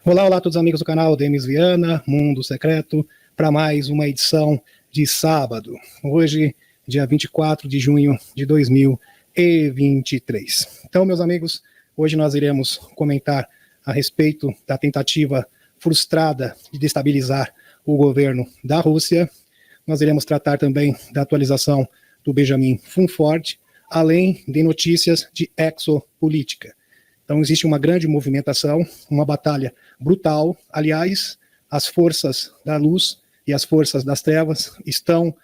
Olá, olá a todos os amigos do canal Denis Viana, Mundo Secreto, para mais uma edição de sábado. Hoje, dia 24 de junho de 2023. Então, meus amigos, hoje nós iremos comentar a respeito da tentativa frustrada de destabilizar o governo da Rússia. Nós iremos tratar também da atualização do Benjamin Funford, além de notícias de exopolítica. Então existe uma grande movimentação, uma batalha brutal. Aliás, as forças da luz e as forças das trevas estão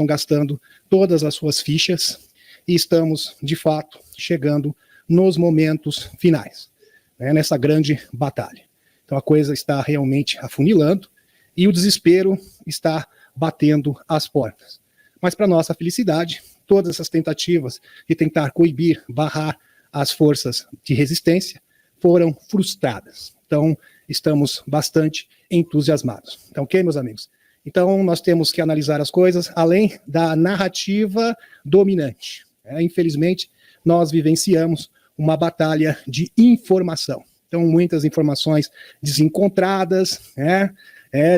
gastando todas as suas fichas e estamos, de fato, chegando nos momentos finais, né, nessa grande batalha. Então a coisa está realmente afunilando e o desespero está batendo às portas. Mas para nossa felicidade, todas essas tentativas de tentar coibir, barrar as forças de resistência foram frustradas. Então, estamos bastante entusiasmados. Então, ok, meus amigos? Então, nós temos que analisar as coisas além da narrativa dominante. Infelizmente, nós vivenciamos uma batalha de informação. Então, muitas informações desencontradas,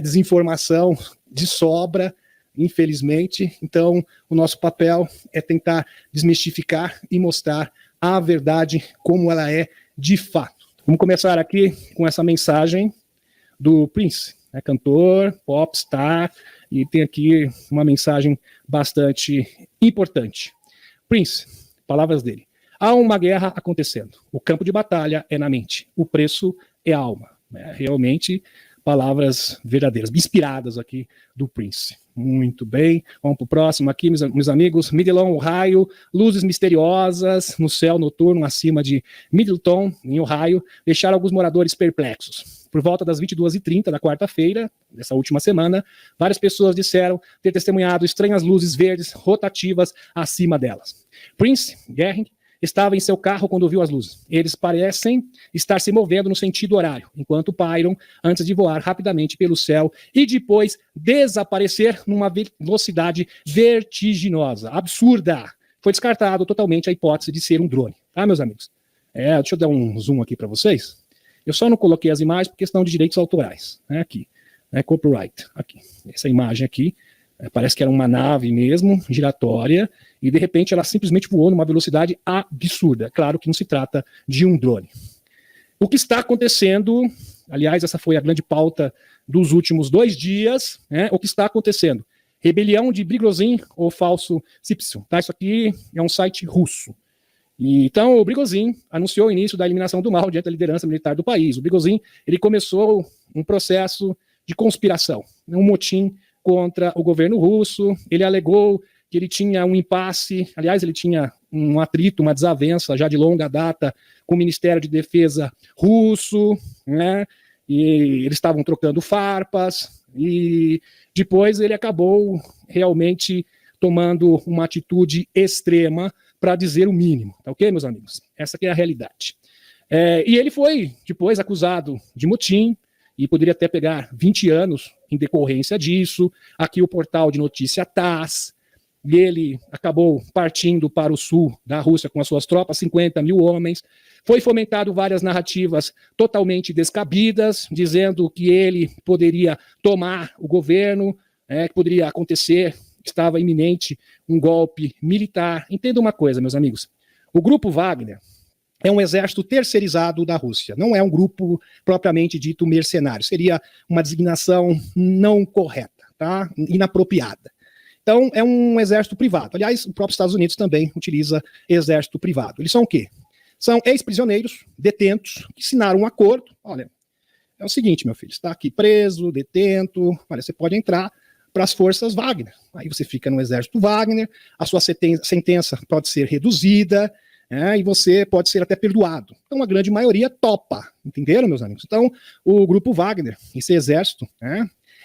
desinformação de sobra, infelizmente. Então, o nosso papel é tentar desmistificar e mostrar a verdade como ela é de fato. Vamos começar aqui com essa mensagem do Prince, cantor, popstar, e tem aqui uma mensagem bastante importante. Prince, palavras dele. Há uma guerra acontecendo. O campo de batalha é na mente. O preço é a alma. Realmente, palavras verdadeiras, inspiradas aqui do Prince. Muito bem, vamos para o próximo aqui, meus amigos. Middleton, Ohio, luzes misteriosas no céu noturno acima de Middleton, em Ohio, deixaram alguns moradores perplexos. Por volta das 22h30 da quarta-feira, dessa última semana, várias pessoas disseram ter testemunhado estranhas luzes verdes rotativas acima delas. Prince Guerin estava em seu carro quando viu as luzes. Eles parecem estar se movendo no sentido horário, enquanto pairam antes de voar rapidamente pelo céu e depois desaparecer numa velocidade vertiginosa, absurda. Foi descartado totalmente a hipótese de ser um drone, tá, meus amigos? Deixa eu dar um zoom aqui para vocês. Eu só não coloquei as imagens por questão de direitos autorais. Aqui, copyright, aqui. Essa imagem aqui, parece que era uma nave mesmo, giratória, e de repente ela simplesmente voou numa velocidade absurda. Claro que não se trata de um drone. O que está acontecendo, aliás, essa foi a grande pauta dos últimos 2 dias, o que está acontecendo? Rebelião de Prigozhin ou falso Sipsum. Tá? Isso aqui é um site russo. Então o Prigozhin anunciou o início da eliminação do mal diante da liderança militar do país. O Prigozhin, ele começou um processo de conspiração, um motim contra o governo russo. Ele alegou que ele tinha um impasse, aliás, ele tinha um atrito, uma desavença já de longa data com o Ministério de Defesa russo, e eles estavam trocando farpas, e depois ele acabou realmente tomando uma atitude extrema, para dizer o mínimo, tá ok, meus amigos? Essa que é a realidade. E ele foi depois acusado de motim, e poderia até pegar 20 anos em decorrência disso. Aqui o portal de notícia TASS, e ele acabou partindo para o sul da Rússia com as suas tropas, 50 mil homens. Foi fomentado várias narrativas totalmente descabidas, dizendo que ele poderia tomar o governo, que poderia acontecer, estava iminente um golpe militar. Entenda uma coisa, meus amigos. O grupo Wagner é um exército terceirizado da Rússia, não é um grupo propriamente dito mercenário, seria uma designação não correta, tá? Inapropriada. Então, é um exército privado. Aliás, o próprio Estados Unidos também utiliza exército privado. Eles são o quê? São ex-prisioneiros, detentos, que assinaram um acordo. Olha, é o seguinte, meu filho, está aqui preso, detento, olha, você pode entrar para as forças Wagner. Aí você fica no exército Wagner, a sua sentença pode ser reduzida, e você pode ser até perdoado. Então a grande maioria topa, entenderam, meus amigos? Então o grupo Wagner, esse exército,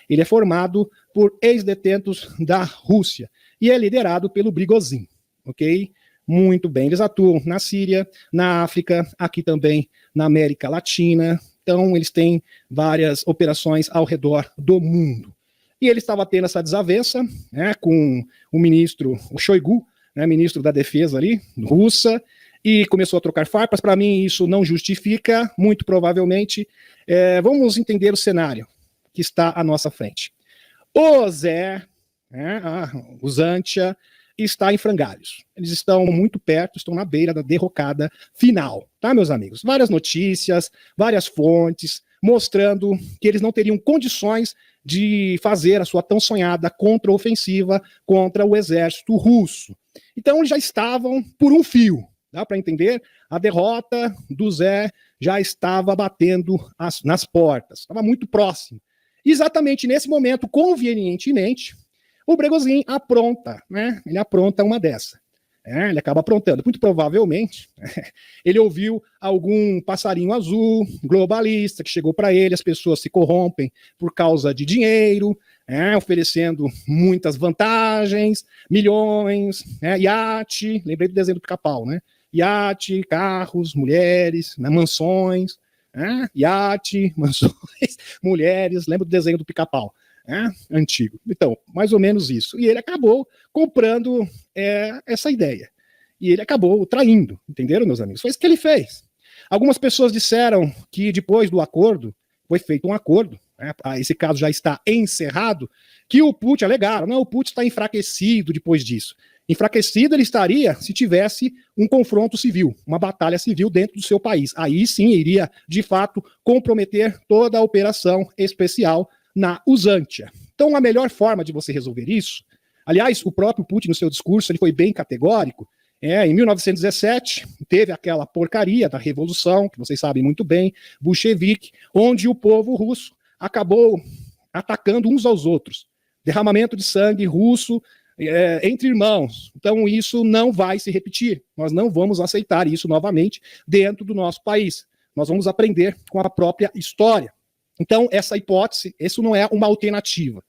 ele é formado por ex-detentos da Rússia e é liderado pelo Prigozhin, ok? Muito bem, eles atuam na Síria, na África, aqui também na América Latina, então eles têm várias operações ao redor do mundo. E ele estava tendo essa desavença com o ministro, o Shoigu, ministro da Defesa ali, russa, e começou a trocar farpas. Para mim, isso não justifica, muito provavelmente. Vamos entender o cenário que está à nossa frente. O Zé, o Zantia, está em frangalhos. Eles estão muito perto, estão na beira da derrocada final, tá, meus amigos? Várias notícias, várias fontes, mostrando que eles não teriam condições de fazer a sua tão sonhada contraofensiva contra o exército russo. Então, eles já estavam por um fio, dá para entender? A derrota do Zé já estava batendo nas portas, estava muito próximo. Exatamente nesse momento, convenientemente, o Prigozhin apronta, né? Ele apronta uma dessa. Ele acaba aprontando. Muito provavelmente, ele ouviu algum passarinho azul, globalista, que chegou para ele, as pessoas se corrompem por causa de dinheiro, oferecendo muitas vantagens, milhões, iate, lembrei do desenho do Pica-Pau, né? Iate, carros, mulheres, mansões, iate, mansões, mulheres, lembra do desenho do Pica-Pau, antigo. Então, mais ou menos isso. E ele acabou comprando essa ideia. E ele acabou traindo, entenderam, meus amigos? Foi isso que ele fez. Algumas pessoas disseram que depois do acordo, foi feito um acordo, esse caso já está encerrado, que o Putin, alegaram, não, o Putin está enfraquecido depois disso. Enfraquecido ele estaria se tivesse um confronto civil, uma batalha civil dentro do seu país. Aí sim iria, de fato, comprometer toda a operação especial na Uzantia. Então, a melhor forma de você resolver isso, aliás, o próprio Putin, no seu discurso, ele foi bem categórico. Em 1917, teve aquela porcaria da revolução, que vocês sabem muito bem, bolchevique, onde o povo russo acabou atacando uns aos outros. Derramamento de sangue russo entre irmãos. Então, isso não vai se repetir. Nós não vamos aceitar isso novamente dentro do nosso país. Nós vamos aprender com a própria história. Então, essa hipótese, isso não é uma alternativa.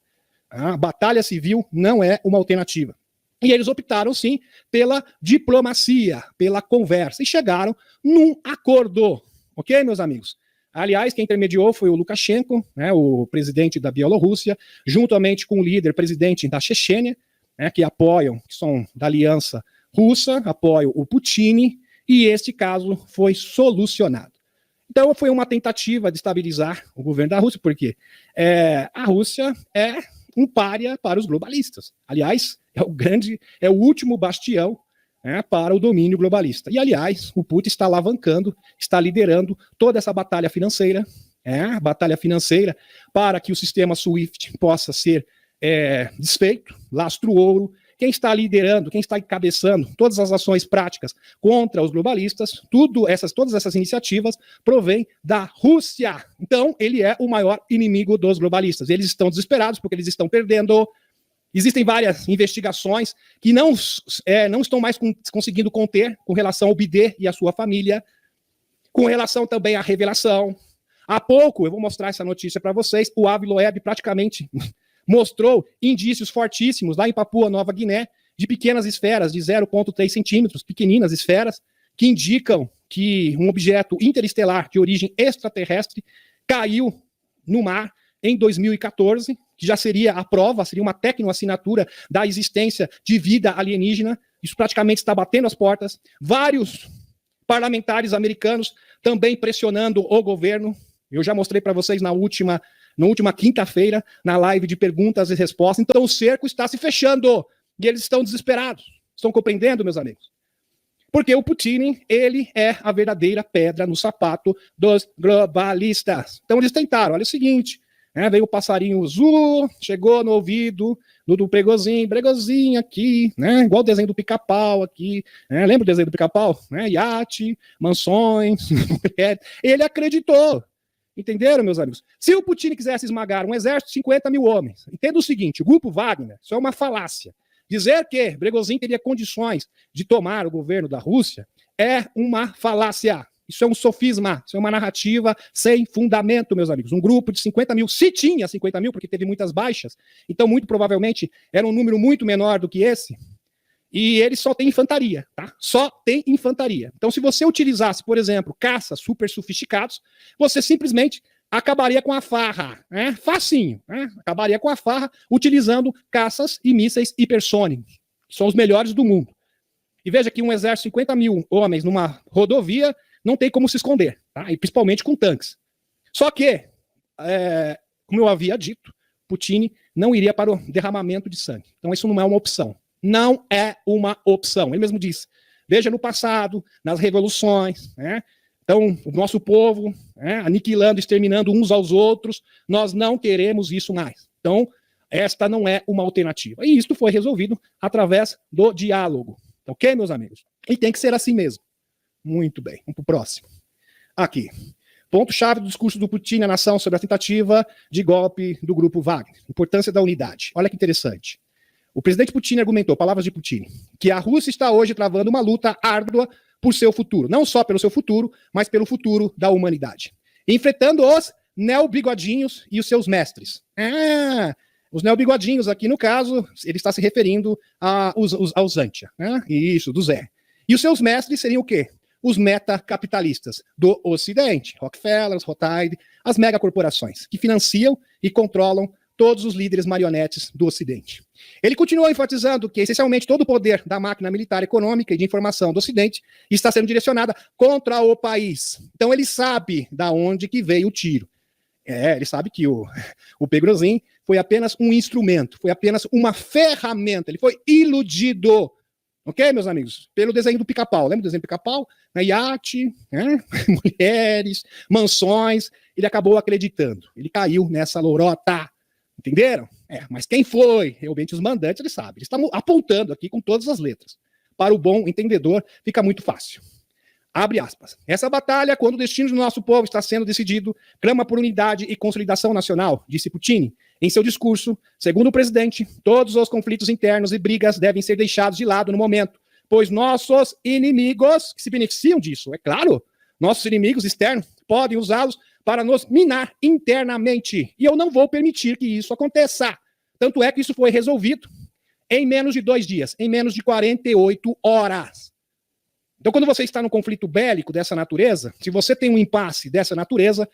A batalha civil não é uma alternativa. E eles optaram, sim, pela diplomacia, pela conversa, e chegaram num acordo. Ok, meus amigos? Aliás, quem intermediou foi o Lukashenko, o presidente da Bielorrússia, juntamente com o líder presidente da Chechênia, que apoiam, que são da aliança russa, apoiam o Putin, e este caso foi solucionado. Então, foi uma tentativa de estabilizar o governo da Rússia, porque a Rússia é um pária para os globalistas. Aliás, é o último bastião para o domínio globalista. E, aliás, o Putin está alavancando, está liderando toda essa batalha financeira, para que o sistema SWIFT possa ser desfeito, lastro ouro. Quem está liderando, quem está encabeçando todas as ações práticas contra os globalistas, todas essas iniciativas provém da Rússia. Então, ele é o maior inimigo dos globalistas. Eles estão desesperados porque eles estão perdendo. Existem várias investigações que não estão mais conseguindo conter com relação ao Bidê e a sua família, com relação também à revelação. Há pouco, eu vou mostrar essa notícia para vocês, o Avi Loeb praticamente mostrou indícios fortíssimos lá em Papua Nova Guiné de pequenas esferas de 0,3 centímetros, pequeninas esferas, que indicam que um objeto interestelar de origem extraterrestre caiu no mar em 2014, que já seria a prova, seria uma tecnoassinatura da existência de vida alienígena. Isso praticamente está batendo as portas. Vários parlamentares americanos também pressionando o governo. Eu já mostrei para vocês na última quinta-feira, na live de perguntas e respostas. Então o cerco está se fechando e eles estão desesperados. Estão compreendendo, meus amigos? Porque o Putin, ele é a verdadeira pedra no sapato dos globalistas. Então eles tentaram, olha o seguinte, veio o passarinho azul, chegou no ouvido do Prigozhin aqui, igual o desenho do Pica-Pau aqui, lembra o desenho do Pica-Pau? Iate, mansões, ele acreditou. Entenderam, meus amigos? Se o Putin quisesse esmagar um exército de 50 mil homens, entenda o seguinte, o grupo Wagner, isso é uma falácia. Dizer que Prigozhin teria condições de tomar o governo da Rússia é uma falácia. Isso é um sofisma, isso é uma narrativa sem fundamento, meus amigos. Um grupo de 50 mil, se tinha 50 mil, porque teve muitas baixas, então muito provavelmente era um número muito menor do que esse, e ele só tem infantaria, tá? Só tem infantaria. Então, se você utilizasse, por exemplo, caças super sofisticados, você simplesmente acabaria com a farra, facinho, acabaria com a farra utilizando caças e mísseis hipersônicos, que são os melhores do mundo. E veja que um exército de 50 mil homens numa rodovia não tem como se esconder, tá? E principalmente com tanques. Só que, como eu havia dito, Putin não iria para o derramamento de sangue. Então isso não é uma opção. Não é uma opção. Ele mesmo disse, veja no passado, nas revoluções, né? Então, o nosso povo, aniquilando, exterminando uns aos outros, nós não queremos isso mais. Então, esta não é uma alternativa. E isso foi resolvido através do diálogo. Ok, meus amigos? E tem que ser assim mesmo. Muito bem. Vamos para o próximo. Aqui. Ponto-chave do discurso do Putin à nação sobre a tentativa de golpe do grupo Wagner. Importância da unidade. Olha que interessante. O presidente Putin argumentou, palavras de Putin, que a Rússia está hoje travando uma luta árdua por seu futuro. Não só pelo seu futuro, mas pelo futuro da humanidade. Enfrentando os neobigodinhos e os seus mestres. Os neobigodinhos aqui, no caso, ele está se referindo aos Antia, né? Isso, do Zé. E os seus mestres seriam o quê? Os metacapitalistas do Ocidente, Rockefeller, Rothschild, as megacorporações, que financiam e controlam todos os líderes marionetes do Ocidente. Ele continuou enfatizando que, essencialmente, todo o poder da máquina militar, econômica e de informação do Ocidente está sendo direcionada contra o país. Então ele sabe da onde que veio o tiro. Ele sabe que o Prigozhin foi apenas um instrumento, foi apenas uma ferramenta, ele foi iludido, ok, meus amigos? Pelo desenho do Pica-Pau, lembra do desenho do Pica-Pau? Iate, mulheres, mansões, ele acabou acreditando, ele caiu nessa lorota, entenderam? Mas quem foi realmente os mandantes, ele sabe, eles estão apontando aqui com todas as letras. Para o bom entendedor, fica muito fácil. Abre aspas. Essa batalha, quando o destino do nosso povo está sendo decidido, clama por unidade e consolidação nacional, disse Putin. Em seu discurso, segundo o presidente, todos os conflitos internos e brigas devem ser deixados de lado no momento, pois nossos inimigos, que se beneficiam disso, é claro, nossos inimigos externos podem usá-los para nos minar internamente. E eu não vou permitir que isso aconteça. Tanto é que isso foi resolvido em menos de 2 dias, em menos de 48 horas. Então, quando você está num conflito bélico dessa natureza, se você tem um impasse dessa natureza,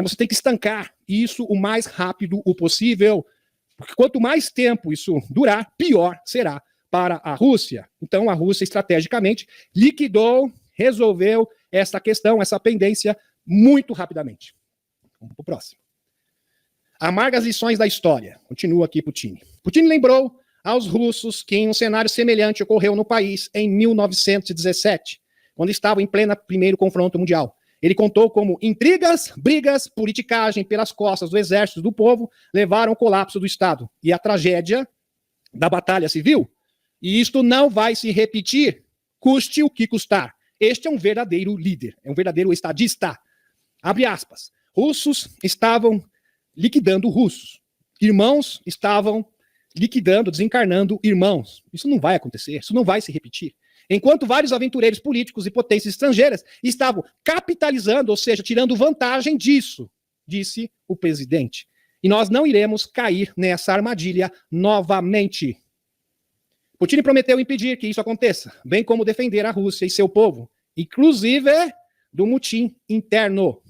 você tem que estancar isso o mais rápido o possível, porque quanto mais tempo isso durar, pior será para a Rússia. Então, a Rússia, estrategicamente, liquidou, resolveu essa questão, essa pendência, muito rapidamente. Vamos para o próximo. Amargas lições da história. Continua aqui Putin. Putin lembrou aos russos que um cenário semelhante ocorreu no país em 1917, quando estava em pleno primeiro confronto mundial. Ele contou como intrigas, brigas, politicagem pelas costas do exército do povo levaram ao colapso do Estado e à tragédia da batalha civil. E isto não vai se repetir, custe o que custar. Este é um verdadeiro líder, é um verdadeiro estadista. Abre aspas. Russos estavam liquidando russos. Irmãos estavam liquidando, desencarnando irmãos. Isso não vai acontecer, isso não vai se repetir. Enquanto vários aventureiros políticos e potências estrangeiras estavam capitalizando, ou seja, tirando vantagem disso, disse o presidente. E nós não iremos cair nessa armadilha novamente. Putin prometeu impedir que isso aconteça, bem como defender a Rússia e seu povo, inclusive do motim interno.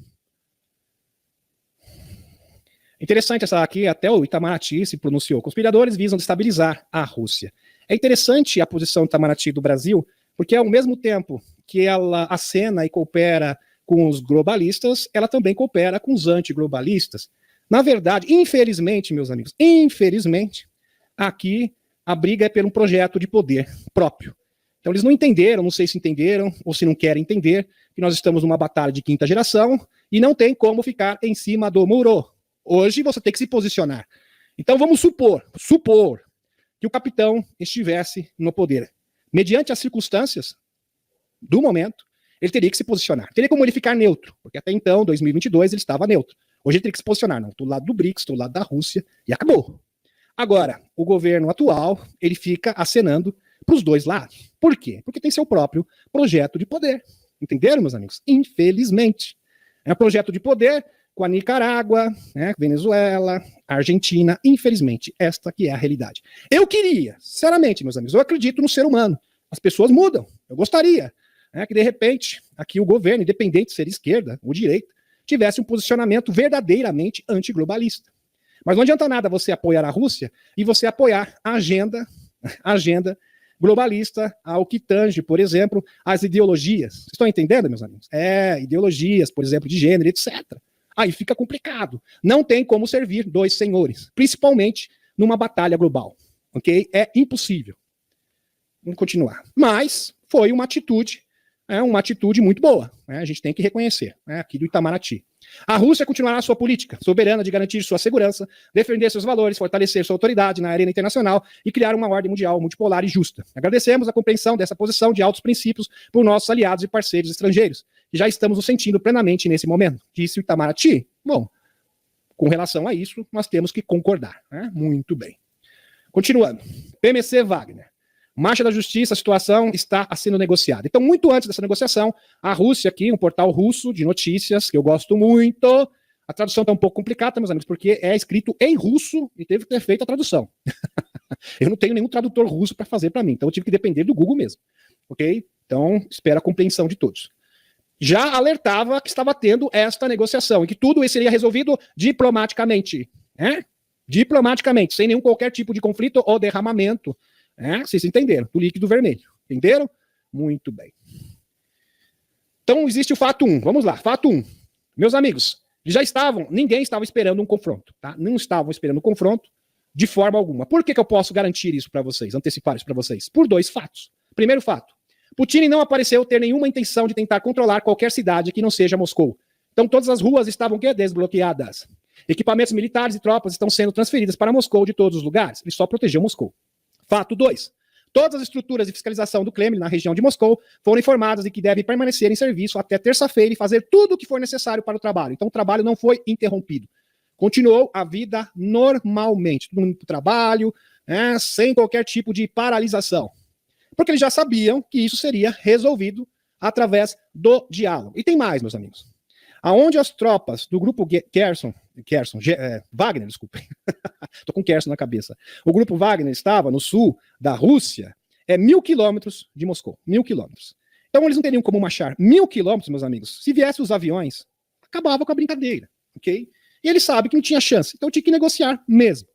Interessante essa aqui, até o Itamaraty se pronunciou. Conspiradores visam destabilizar a Rússia. É interessante a posição do Itamaraty do Brasil, porque ao mesmo tempo que ela acena e coopera com os globalistas, ela também coopera com os antiglobalistas. Na verdade, infelizmente, meus amigos, infelizmente, aqui a briga é por um projeto de poder próprio. Então eles não entenderam, não sei se entenderam ou se não querem entender, que nós estamos numa batalha de 5ª geração e não tem como ficar em cima do muro. Hoje você tem que se posicionar. Então vamos supor que o capitão estivesse no poder. Mediante as circunstâncias do momento, ele teria que se posicionar. Teria como ele ficar neutro, porque até então, 2022, ele estava neutro. Hoje ele teria que se posicionar. Não, estou do lado do BRICS, estou do lado da Rússia, e acabou. Agora, o governo atual, ele fica acenando para os dois lados. Por quê? Porque tem seu próprio projeto de poder. Entenderam, meus amigos? Infelizmente. É um projeto de poder com a Nicarágua, Venezuela, Argentina. Infelizmente, esta que é a realidade. Eu queria, sinceramente, meus amigos, eu acredito no ser humano. As pessoas mudam. Eu gostaria que, de repente, aqui o governo, independente de ser esquerda ou direita, tivesse um posicionamento verdadeiramente antiglobalista. Mas não adianta nada você apoiar a Rússia e você apoiar a agenda globalista ao que tange, por exemplo, as ideologias. Vocês estão entendendo, meus amigos? Ideologias, por exemplo, de gênero, etc. Aí fica complicado. Não tem como servir dois senhores, principalmente numa batalha global. Ok? É impossível. Vamos continuar. Mas foi uma atitude muito boa. A gente tem que reconhecer, aqui do Itamaraty. A Rússia continuará sua política soberana de garantir sua segurança, defender seus valores, fortalecer sua autoridade na arena internacional e criar uma ordem mundial multipolar e justa. Agradecemos a compreensão dessa posição de altos princípios por nossos aliados e parceiros estrangeiros, que já estamos nos sentindo plenamente nesse momento, disse o Itamaraty. Bom, com relação a isso, nós temos que concordar. Muito bem. Continuando. PMC Wagner. Marcha da Justiça, a situação está sendo negociada. Então, muito antes dessa negociação, a Rússia aqui, um portal russo de notícias, que eu gosto muito, a tradução está um pouco complicada, meus amigos, porque é escrito em russo e teve que ter feito a tradução. Eu não tenho nenhum tradutor russo para fazer para mim, então eu tive que depender do Google mesmo. Ok? Então, espero a compreensão de todos. Já alertava que estava tendo esta negociação e que tudo isso seria resolvido diplomaticamente. Diplomaticamente, sem nenhum qualquer tipo de conflito ou derramamento. Vocês entenderam? Do líquido vermelho. Entenderam? Muito bem. Então, existe o fato 1. Vamos lá, fato 1. Meus amigos, ninguém estava esperando um confronto, tá? Não estavam esperando um confronto de forma alguma. Por que eu posso garantir isso para vocês, antecipar isso para vocês? Por 2 fatos. Primeiro fato, Putin não apareceu ter nenhuma intenção de tentar controlar qualquer cidade que não seja Moscou. Então, todas as ruas estavam desbloqueadas. Equipamentos militares e tropas estão sendo transferidas para Moscou de todos os lugares. Ele só protegeu Moscou. Fato 2. Todas as estruturas de fiscalização do Kremlin na região de Moscou foram informadas de que devem permanecer em serviço até terça-feira e fazer tudo o que for necessário para o trabalho. Então o trabalho não foi interrompido. Continuou a vida normalmente. Todo mundo para o trabalho, sem qualquer tipo de paralisação. Porque eles já sabiam que isso seria resolvido através do diálogo. E tem mais, meus amigos. Aonde as tropas do grupo Wagner, desculpem, estou com Kherson na cabeça. O grupo Wagner estava no sul da Rússia, 1.000 quilômetros de Moscou, 1.000 quilômetros. Então eles não teriam como marchar 1.000 quilômetros, meus amigos. Se viessem os aviões, acabava com a brincadeira, ok? E eles sabem que não tinha chance, então tinha que negociar mesmo,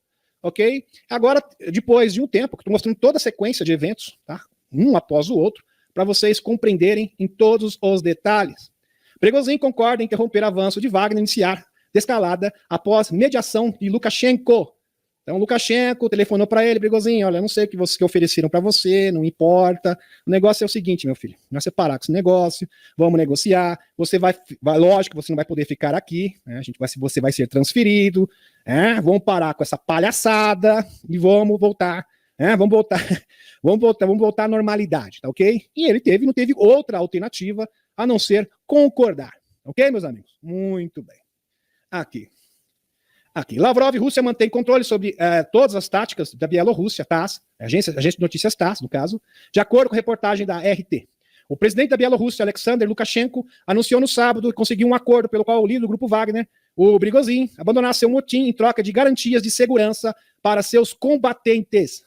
ok? Agora, depois de um tempo, que estou mostrando toda a sequência de eventos, tá? Um após o outro, para vocês compreenderem em todos os detalhes. Prigozhin concorda em interromper o avanço de Wagner e iniciar descalada após mediação de Lukashenko. Então, Lukashenko telefonou para ele, Prigozhin, olha, eu não sei o que ofereceram para você, não importa. O negócio é o seguinte, meu filho, nós separar com esse negócio, vamos negociar, você vai lógico que você não vai poder ficar aqui, você vai ser transferido, vamos parar com essa palhaçada e vamos voltar, vamos voltar à normalidade, tá ok? E ele não teve outra alternativa a não ser concordar. Ok, meus amigos? Muito bem. Aqui. Lavrov e Rússia mantém controle sobre todas as táticas da Bielorrússia, TASS, agência de notícias TASS, no caso, de acordo com a reportagem da RT. O presidente da Bielorrússia, Alexander Lukashenko, anunciou no sábado que conseguiu um acordo pelo qual o líder do grupo Wagner, o Prigozhin, abandonasse seu motim em troca de garantias de segurança para seus combatentes.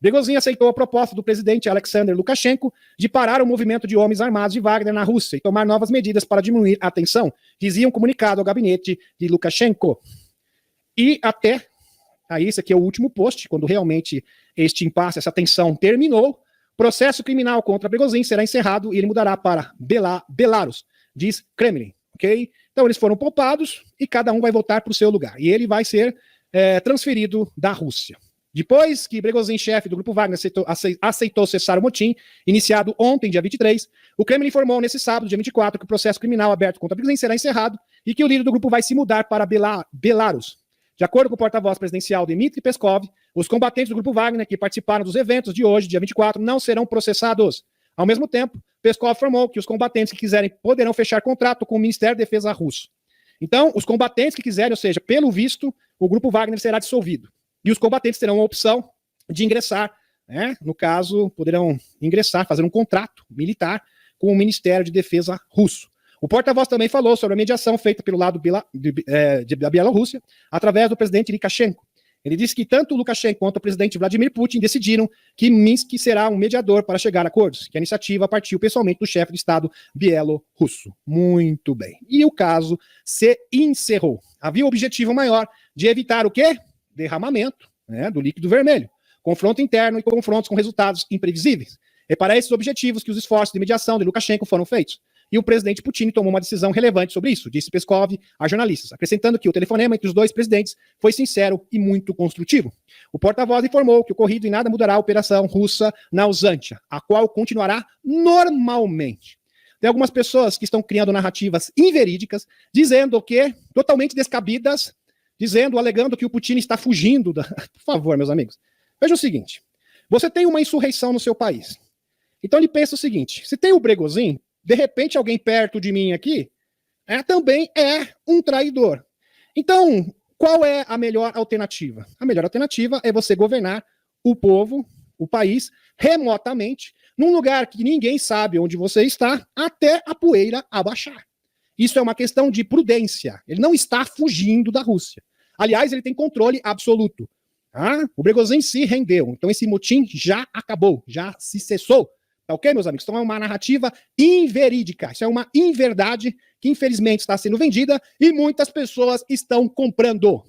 Prigozhin aceitou a proposta do presidente Alexander Lukashenko de parar o movimento de homens armados de Wagner na Rússia e tomar novas medidas para diminuir a tensão, dizia um comunicado ao gabinete de Lukashenko. E esse aqui é o último post, quando realmente este impasse, essa tensão terminou, processo criminal contra Prigozhin será encerrado e ele mudará para Belarus, diz Kremlin, ok? Então eles foram poupados e cada um vai voltar para o seu lugar. E ele vai ser transferido da Rússia. Depois que Prigozhin, chefe do grupo Wagner, aceitou cessar o motim, iniciado ontem, dia 23, o Kremlin informou nesse sábado, dia 24, que o processo criminal aberto contra Prigozhin será encerrado e que o líder do grupo vai se mudar para Belarus. De acordo com o porta-voz presidencial Dmitry Peskov, os combatentes do grupo Wagner que participaram dos eventos de hoje, dia 24, não serão processados. Ao mesmo tempo, Peskov informou que os combatentes que quiserem poderão fechar contrato com o Ministério da Defesa russo. Então, os combatentes que quiserem, ou seja, pelo visto, o grupo Wagner será dissolvido. E os combatentes terão a opção de ingressar, no caso, poderão ingressar, fazer um contrato militar com o Ministério de Defesa russo. O porta-voz também falou sobre a mediação feita pelo lado da Bielorrússia, através do presidente Lukashenko. Ele disse que tanto Lukashenko quanto o presidente Vladimir Putin decidiram que Minsk será um mediador para chegar a acordos, que a iniciativa partiu pessoalmente do chefe de Estado bielorrusso. Muito bem. E o caso se encerrou. Havia o objetivo maior de evitar o quê? Derramamento do líquido vermelho. confronto interno e confrontos com resultados imprevisíveis. É para esses objetivos que os esforços de mediação de Lukashenko foram feitos. E o presidente Putin tomou uma decisão relevante sobre isso, disse Peskov a jornalistas, acrescentando que o telefonema entre os dois presidentes foi sincero e muito construtivo. O porta-voz informou que o ocorrido em nada mudará a operação russa na Usantia, a qual continuará normalmente. Tem algumas pessoas que estão criando narrativas inverídicas, dizendo que, totalmente descabidas, alegando que o Putin está fugindo da... Por favor, meus amigos, veja o seguinte, você tem uma insurreição no seu país. Então ele pensa o seguinte, se tem o Bregozin, de repente alguém perto de mim aqui também é um traidor. Então, qual é a melhor alternativa? A melhor alternativa é você governar o povo, o país, remotamente, num lugar que ninguém sabe onde você está, até a poeira abaixar. Isso é uma questão de prudência. Ele não está fugindo da Rússia. Aliás, ele tem controle absoluto. O Bregozin se rendeu. Então esse motim já acabou, já se cessou. Tá ok, meus amigos? Então é uma narrativa inverídica. Isso é uma inverdade que, infelizmente, está sendo vendida e muitas pessoas estão comprando.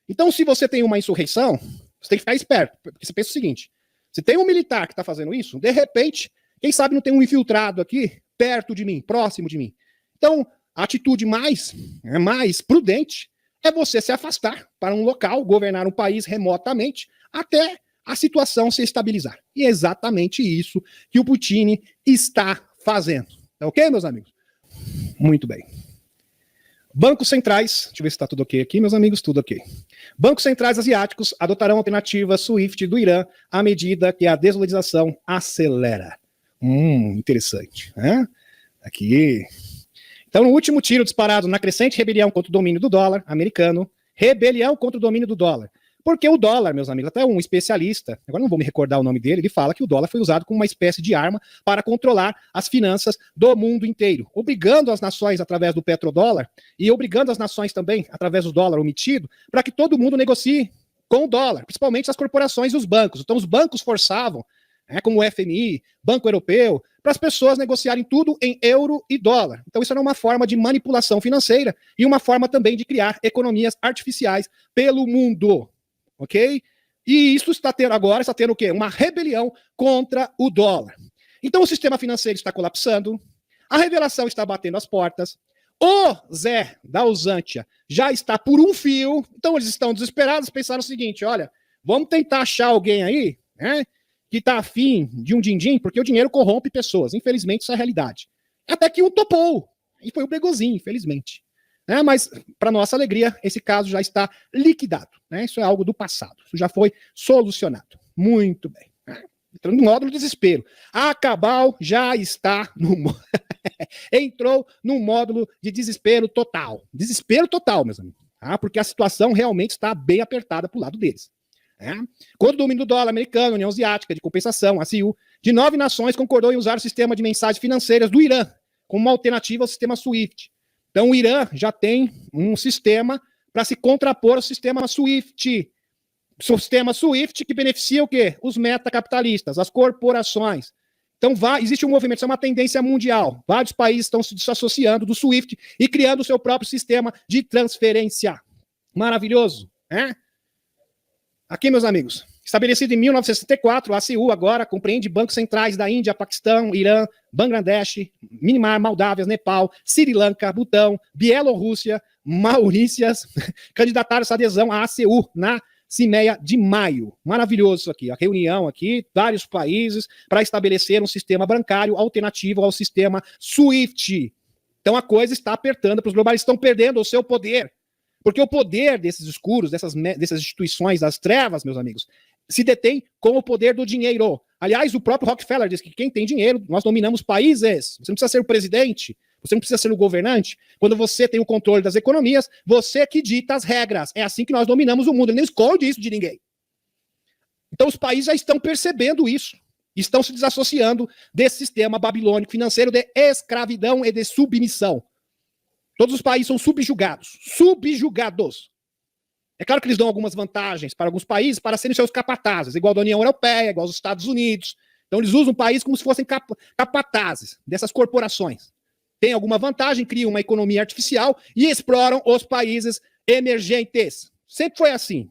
Então, se você tem uma insurreição, você tem que ficar esperto. Porque você pensa o seguinte, se tem um militar que está fazendo isso, de repente, quem sabe não tem um infiltrado aqui, perto de mim, próximo de mim. Então, a atitude mais prudente é você se afastar para um local, governar um país remotamente, até a situação se estabilizar. E é exatamente isso que o Putin está fazendo. Tá ok, meus amigos? Muito bem. Bancos centrais, deixa eu ver se está tudo ok aqui, meus amigos, tudo ok. Bancos centrais asiáticos adotarão alternativa SWIFT do Irã à medida que a desvalorização acelera. Interessante. Aqui. Então, no último tiro disparado na crescente rebelião contra o domínio do dólar americano, porque o dólar, meus amigos, até um especialista, agora não vou me recordar o nome dele, ele fala que o dólar foi usado como uma espécie de arma para controlar as finanças do mundo inteiro, obrigando as nações através do petrodólar e obrigando as nações também através do dólar omitido, para que todo mundo negocie com o dólar, principalmente as corporações e os bancos. Então os bancos forçavam, como o FMI, Banco Europeu, para as pessoas negociarem tudo em euro e dólar. Então isso era uma forma de manipulação financeira e uma forma também de criar economias artificiais pelo mundo. Ok? E isso está tendo o quê? Uma rebelião contra o dólar. Então o sistema financeiro está colapsando, a revelação está batendo as portas, o Zé da Usantia já está por um fio, então eles estão desesperados, pensaram o seguinte, olha, vamos tentar achar alguém aí, que está afim de um din-din, porque o dinheiro corrompe pessoas, infelizmente isso é a realidade. Até que um topou, e foi o Bregozin, infelizmente. Mas, para nossa alegria, esse caso já está liquidado. Isso é algo do passado. Isso já foi solucionado. Muito bem. Entrando no módulo desespero. A Cabal já está entrou no módulo de desespero total. Desespero total, meus amigos. Porque a situação realmente está bem apertada para o lado deles. Quando o domínio do dólar americano, União Asiática de Compensação, a CIU, de 9 nações concordou em usar o sistema de mensagens financeiras do Irã como uma alternativa ao sistema SWIFT. Então, o Irã já tem um sistema para se contrapor ao sistema SWIFT. Sistema SWIFT que beneficia o quê? Os metacapitalistas, as corporações. Então, existe um movimento, isso é uma tendência mundial. Vários países estão se desassociando do SWIFT e criando o seu próprio sistema de transferência. Maravilhoso, Aqui, meus amigos, estabelecido em 1964, a ACU agora compreende bancos centrais da Índia, Paquistão, Irã, Bangladesh, Myanmar, Moldávia, Nepal, Sri Lanka, Butão, Bielorrússia, Maurícias, candidataram essa adesão à ACU na Cimeia de maio. Maravilhoso isso aqui, a reunião aqui, vários países para estabelecer um sistema bancário alternativo ao sistema SWIFT. Então a coisa está apertando para os globalistas, estão perdendo o seu poder. Porque o poder desses escuros, dessas instituições das trevas, meus amigos, se detém com o poder do dinheiro. Aliás, o próprio Rockefeller diz que quem tem dinheiro, nós dominamos países. Você não precisa ser o presidente, você não precisa ser o governante. Quando você tem o controle das economias, você que dita as regras. É assim que nós dominamos o mundo. Ele não esconde isso de ninguém. Então os países já estão percebendo isso. Estão se desassociando desse sistema babilônico financeiro de escravidão e de submissão. Todos os países são subjugados. Subjugados. É claro que eles dão algumas vantagens para alguns países para serem seus capatazes, igual da União Europeia, igual aos Estados Unidos. Então eles usam o país como se fossem capatazes dessas corporações. Tem alguma vantagem, criam uma economia artificial e exploram os países emergentes. Sempre foi assim.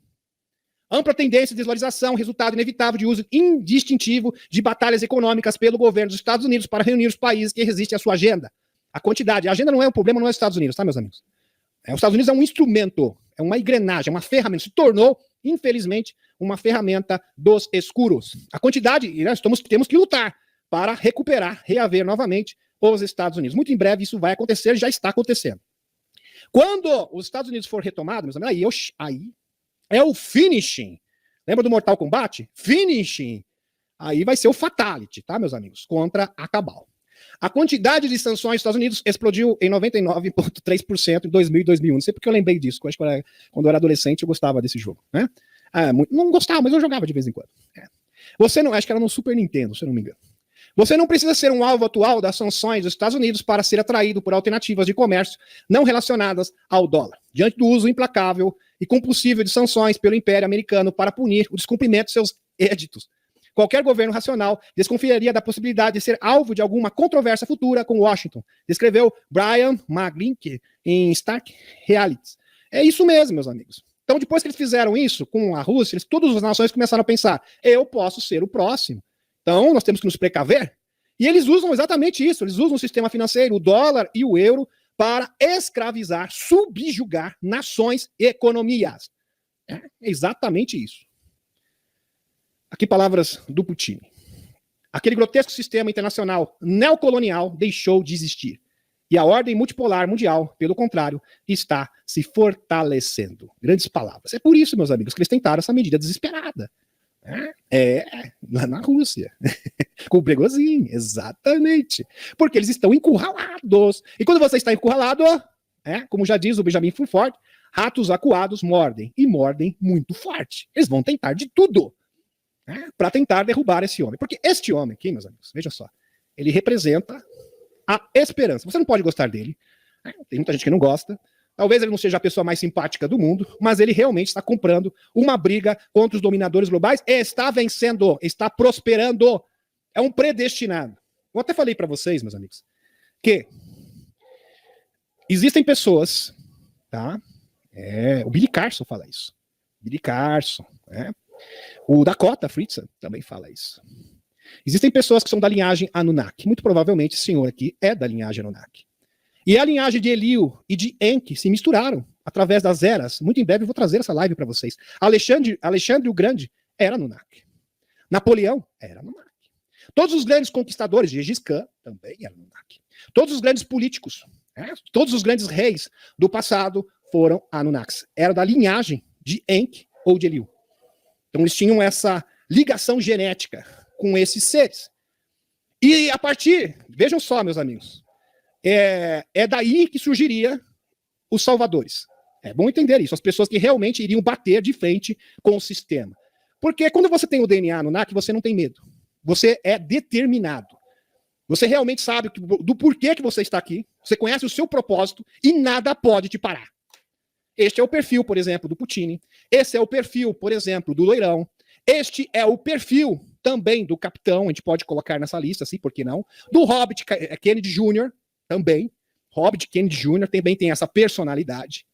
Ampla tendência de desvalorização, resultado inevitável de uso indistintivo de batalhas econômicas pelo governo dos Estados Unidos para reunir os países que resistem à sua agenda. A agenda não é um problema, não é os Estados Unidos, tá, meus amigos? Os Estados Unidos é um instrumento, é uma engrenagem, é uma ferramenta. Se tornou, infelizmente, uma ferramenta dos escuros. A quantidade, nós temos que lutar para recuperar, reaver novamente os Estados Unidos. Muito em breve isso vai acontecer, já está acontecendo. Quando os Estados Unidos for retomado, meus amigos, aí é o finishing. Lembra do Mortal Kombat? Finishing. Aí vai ser o fatality, tá, meus amigos? Contra a Cabal. A quantidade de sanções dos Estados Unidos explodiu em 99,3% em 2000 e 2001. Não sei porque eu lembrei disso. Eu acho que quando eu era adolescente eu gostava desse jogo, né? Não gostava, mas eu jogava de vez em quando. Você não, acho que era no Super Nintendo, se eu não me engano. Você não precisa ser um alvo atual das sanções dos Estados Unidos para ser atraído por alternativas de comércio não relacionadas ao dólar. Diante do uso implacável e compulsível de sanções pelo Império Americano para punir o descumprimento de seus éditos, qualquer governo racional desconfiaria da possibilidade de ser alvo de alguma controvérsia futura com Washington, descreveu Brian McLink em Stark Realities. É isso mesmo, meus amigos. Então, depois que eles fizeram isso com a Rússia, todas as nações começaram a pensar, eu posso ser o próximo. Então, nós temos que nos precaver. E eles usam exatamente isso. Eles usam o sistema financeiro, o dólar e o euro, para escravizar, subjugar nações e economias. É exatamente isso. Aqui palavras do Putin. Aquele grotesco sistema internacional neocolonial deixou de existir. E a ordem multipolar mundial, pelo contrário, está se fortalecendo. Grandes palavras. É por isso, meus amigos, que eles tentaram essa medida desesperada. Lá na Rússia. Com o Prigozhin, exatamente. Porque eles estão encurralados. E quando você está encurralado, como já diz o Benjamin Fulford, ratos acuados mordem. E mordem muito forte. Eles vão tentar de tudo para tentar derrubar esse homem. Porque este homem aqui, meus amigos, veja só, ele representa a esperança. Você não pode gostar dele. Tem muita gente que não gosta. Talvez ele não seja a pessoa mais simpática do mundo, mas ele realmente está comprando uma briga contra os dominadores globais e está vencendo, está prosperando. É um predestinado. Eu até falei para vocês, meus amigos, que existem pessoas, tá? O Billy Carson fala isso. Billy Carson, o Dakota Fritzen também fala isso. Existem pessoas que são da linhagem Anunnaki. Muito provavelmente esse senhor aqui é da linhagem Anunnaki. E a linhagem de Eliu e de Enki se misturaram através das eras. Muito em breve eu vou trazer essa live para vocês. Alexandre o Grande era Anunnaki. Napoleão era Anunnaki. Todos os grandes conquistadores, Gengis Khan também era Anunnaki. Todos os grandes políticos, todos os grandes reis do passado foram Anunnakis. Era da linhagem de Enki ou de Eliu. Então eles tinham essa ligação genética com esses seres. E a partir, vejam só, meus amigos, é daí que surgiria os salvadores. É bom entender isso, as pessoas que realmente iriam bater de frente com o sistema. Porque quando você tem o DNA Anunnaki, você não tem medo. Você é determinado. Você realmente sabe do porquê que você está aqui, você conhece o seu propósito e nada pode te parar. Este é o perfil, por exemplo, do Putin. Esse é o perfil, por exemplo, do Loirão. Este é o perfil também do Capitão, a gente pode colocar nessa lista, assim, por que não? Do Hobbit Kennedy Jr., também. Hobbit Kennedy Jr. também tem essa personalidade.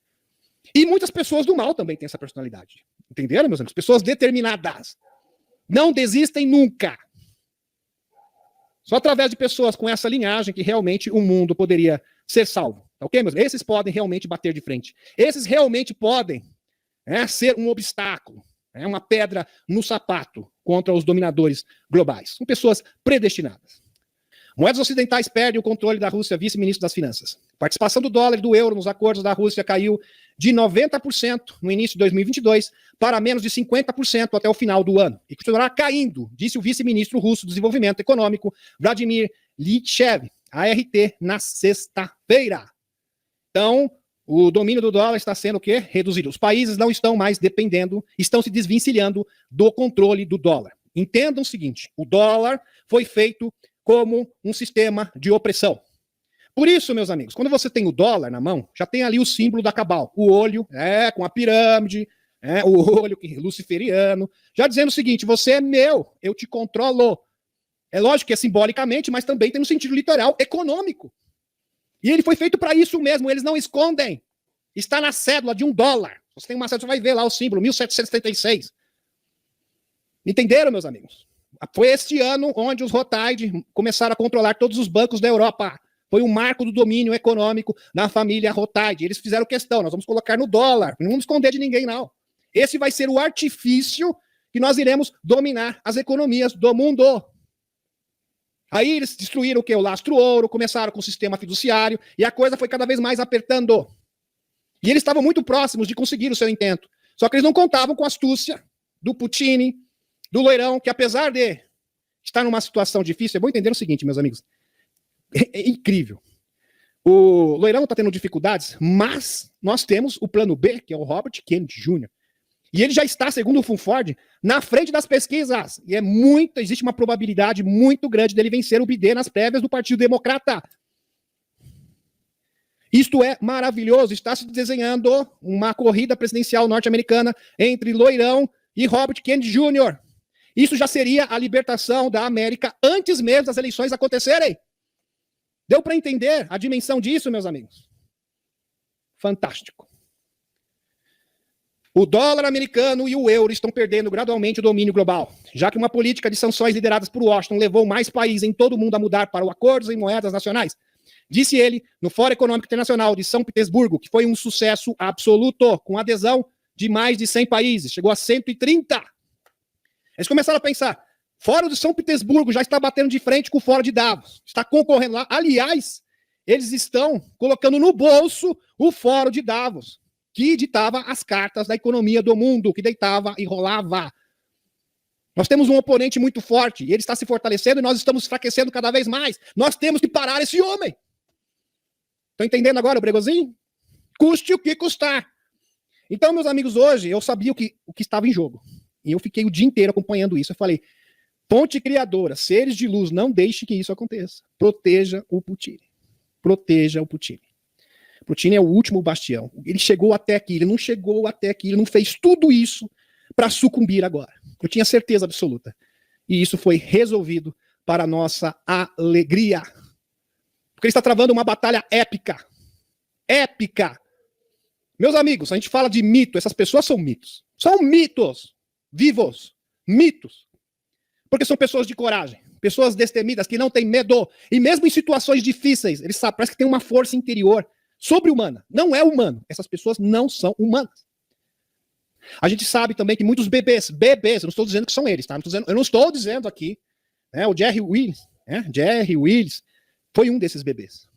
E muitas pessoas do mal também têm essa personalidade. Entenderam, meus amigos? Pessoas determinadas. Não desistem nunca. Só através de pessoas com essa linhagem que realmente o mundo poderia ser salvo. Ok, meus amigos? Esses podem realmente bater de frente. Esses realmente podem ser um obstáculo, uma pedra no sapato contra os dominadores globais. São pessoas predestinadas. Moedas ocidentais perdem o controle da Rússia, vice-ministro das Finanças. A participação do dólar e do euro nos acordos da Rússia caiu de 90% no início de 2022 para menos de 50% até o final do ano. E continuará caindo, disse o vice-ministro russo do Desenvolvimento Econômico, Vladimir Litchev, ART, na sexta-feira. Então, o domínio do dólar está sendo o quê? Reduzido. Os países não estão mais dependendo, estão se desvencilhando do controle do dólar. Entendam o seguinte, o dólar foi feito como um sistema de opressão. Por isso, meus amigos, quando você tem o dólar na mão, já tem ali o símbolo da Cabal, o olho, com a pirâmide, o olho luciferiano, já dizendo o seguinte, você é meu, eu te controlo. É lógico que é simbolicamente, mas também tem no sentido literal, econômico. E ele foi feito para isso mesmo, eles não escondem. Está na cédula de $1. Você tem uma cédula, você vai ver lá o símbolo, 1776. Entenderam, meus amigos? Foi este ano onde os Rothschild começaram a controlar todos os bancos da Europa. Foi um marco do domínio econômico da família Rothschild. Eles fizeram questão, nós vamos colocar no dólar, não vamos esconder de ninguém, não. Esse vai ser o artifício que nós iremos dominar as economias do mundo. Aí eles destruíram o quê? O lastro-ouro, começaram com o sistema fiduciário, e a coisa foi cada vez mais apertando. E eles estavam muito próximos de conseguir o seu intento. Só que eles não contavam com a astúcia do Putin, do Loirão, que apesar de estar numa situação difícil, é bom entender o seguinte, meus amigos, é incrível. O Loirão está tendo dificuldades, mas nós temos o plano B, que é o Robert Kennedy Jr., e ele já está, segundo o Funford, na frente das pesquisas. E existe uma probabilidade muito grande dele vencer o Biden nas prévias do Partido Democrata. Isto é maravilhoso. Está se desenhando uma corrida presidencial norte-americana entre Loirão e Robert Kennedy Jr. Isso já seria a libertação da América antes mesmo das eleições acontecerem. Deu para entender a dimensão disso, meus amigos? Fantástico. O dólar americano e o euro estão perdendo gradualmente o domínio global, já que uma política de sanções lideradas por Washington levou mais países em todo o mundo a mudar para acordos em moedas nacionais. Disse ele no Fórum Econômico Internacional de São Petersburgo, que foi um sucesso absoluto, com adesão de mais de 100 países, chegou a 130. Eles começaram a pensar, Fórum de São Petersburgo já está batendo de frente com o Fórum de Davos, está concorrendo lá. Aliás, eles estão colocando no bolso o Fórum de Davos, que ditava as cartas da economia do mundo, que deitava e rolava. Nós temos um oponente muito forte, e ele está se fortalecendo, e nós estamos enfraquecendo cada vez mais. Nós temos que parar esse homem. Estão entendendo agora o Bregozinho? Custe o que custar. Então, meus amigos, hoje eu sabia o que estava em jogo. E eu fiquei o dia inteiro acompanhando isso. Eu falei, fonte criadora, seres de luz, não deixe que isso aconteça. Proteja o Putin. Proteja o Putin. Putin é o último bastião. Ele chegou até aqui, ele não chegou até aqui, ele não fez tudo isso para sucumbir agora. Eu tinha certeza absoluta. E isso foi resolvido para a nossa alegria. Porque ele está travando uma batalha épica. Épica. Meus amigos, a gente fala de mito, essas pessoas são mitos. São mitos vivos. Mitos. Porque são pessoas de coragem. Pessoas destemidas, que não têm medo. E mesmo em situações difíceis, eles sabem, parece que tem uma força interior sobre-humana. Não é humano. Essas pessoas não são humanas. A gente sabe também que muitos bebês, eu não estou dizendo que são eles, tá? Eu não estou dizendo aqui, né? O Jerry Willis foi um desses bebês.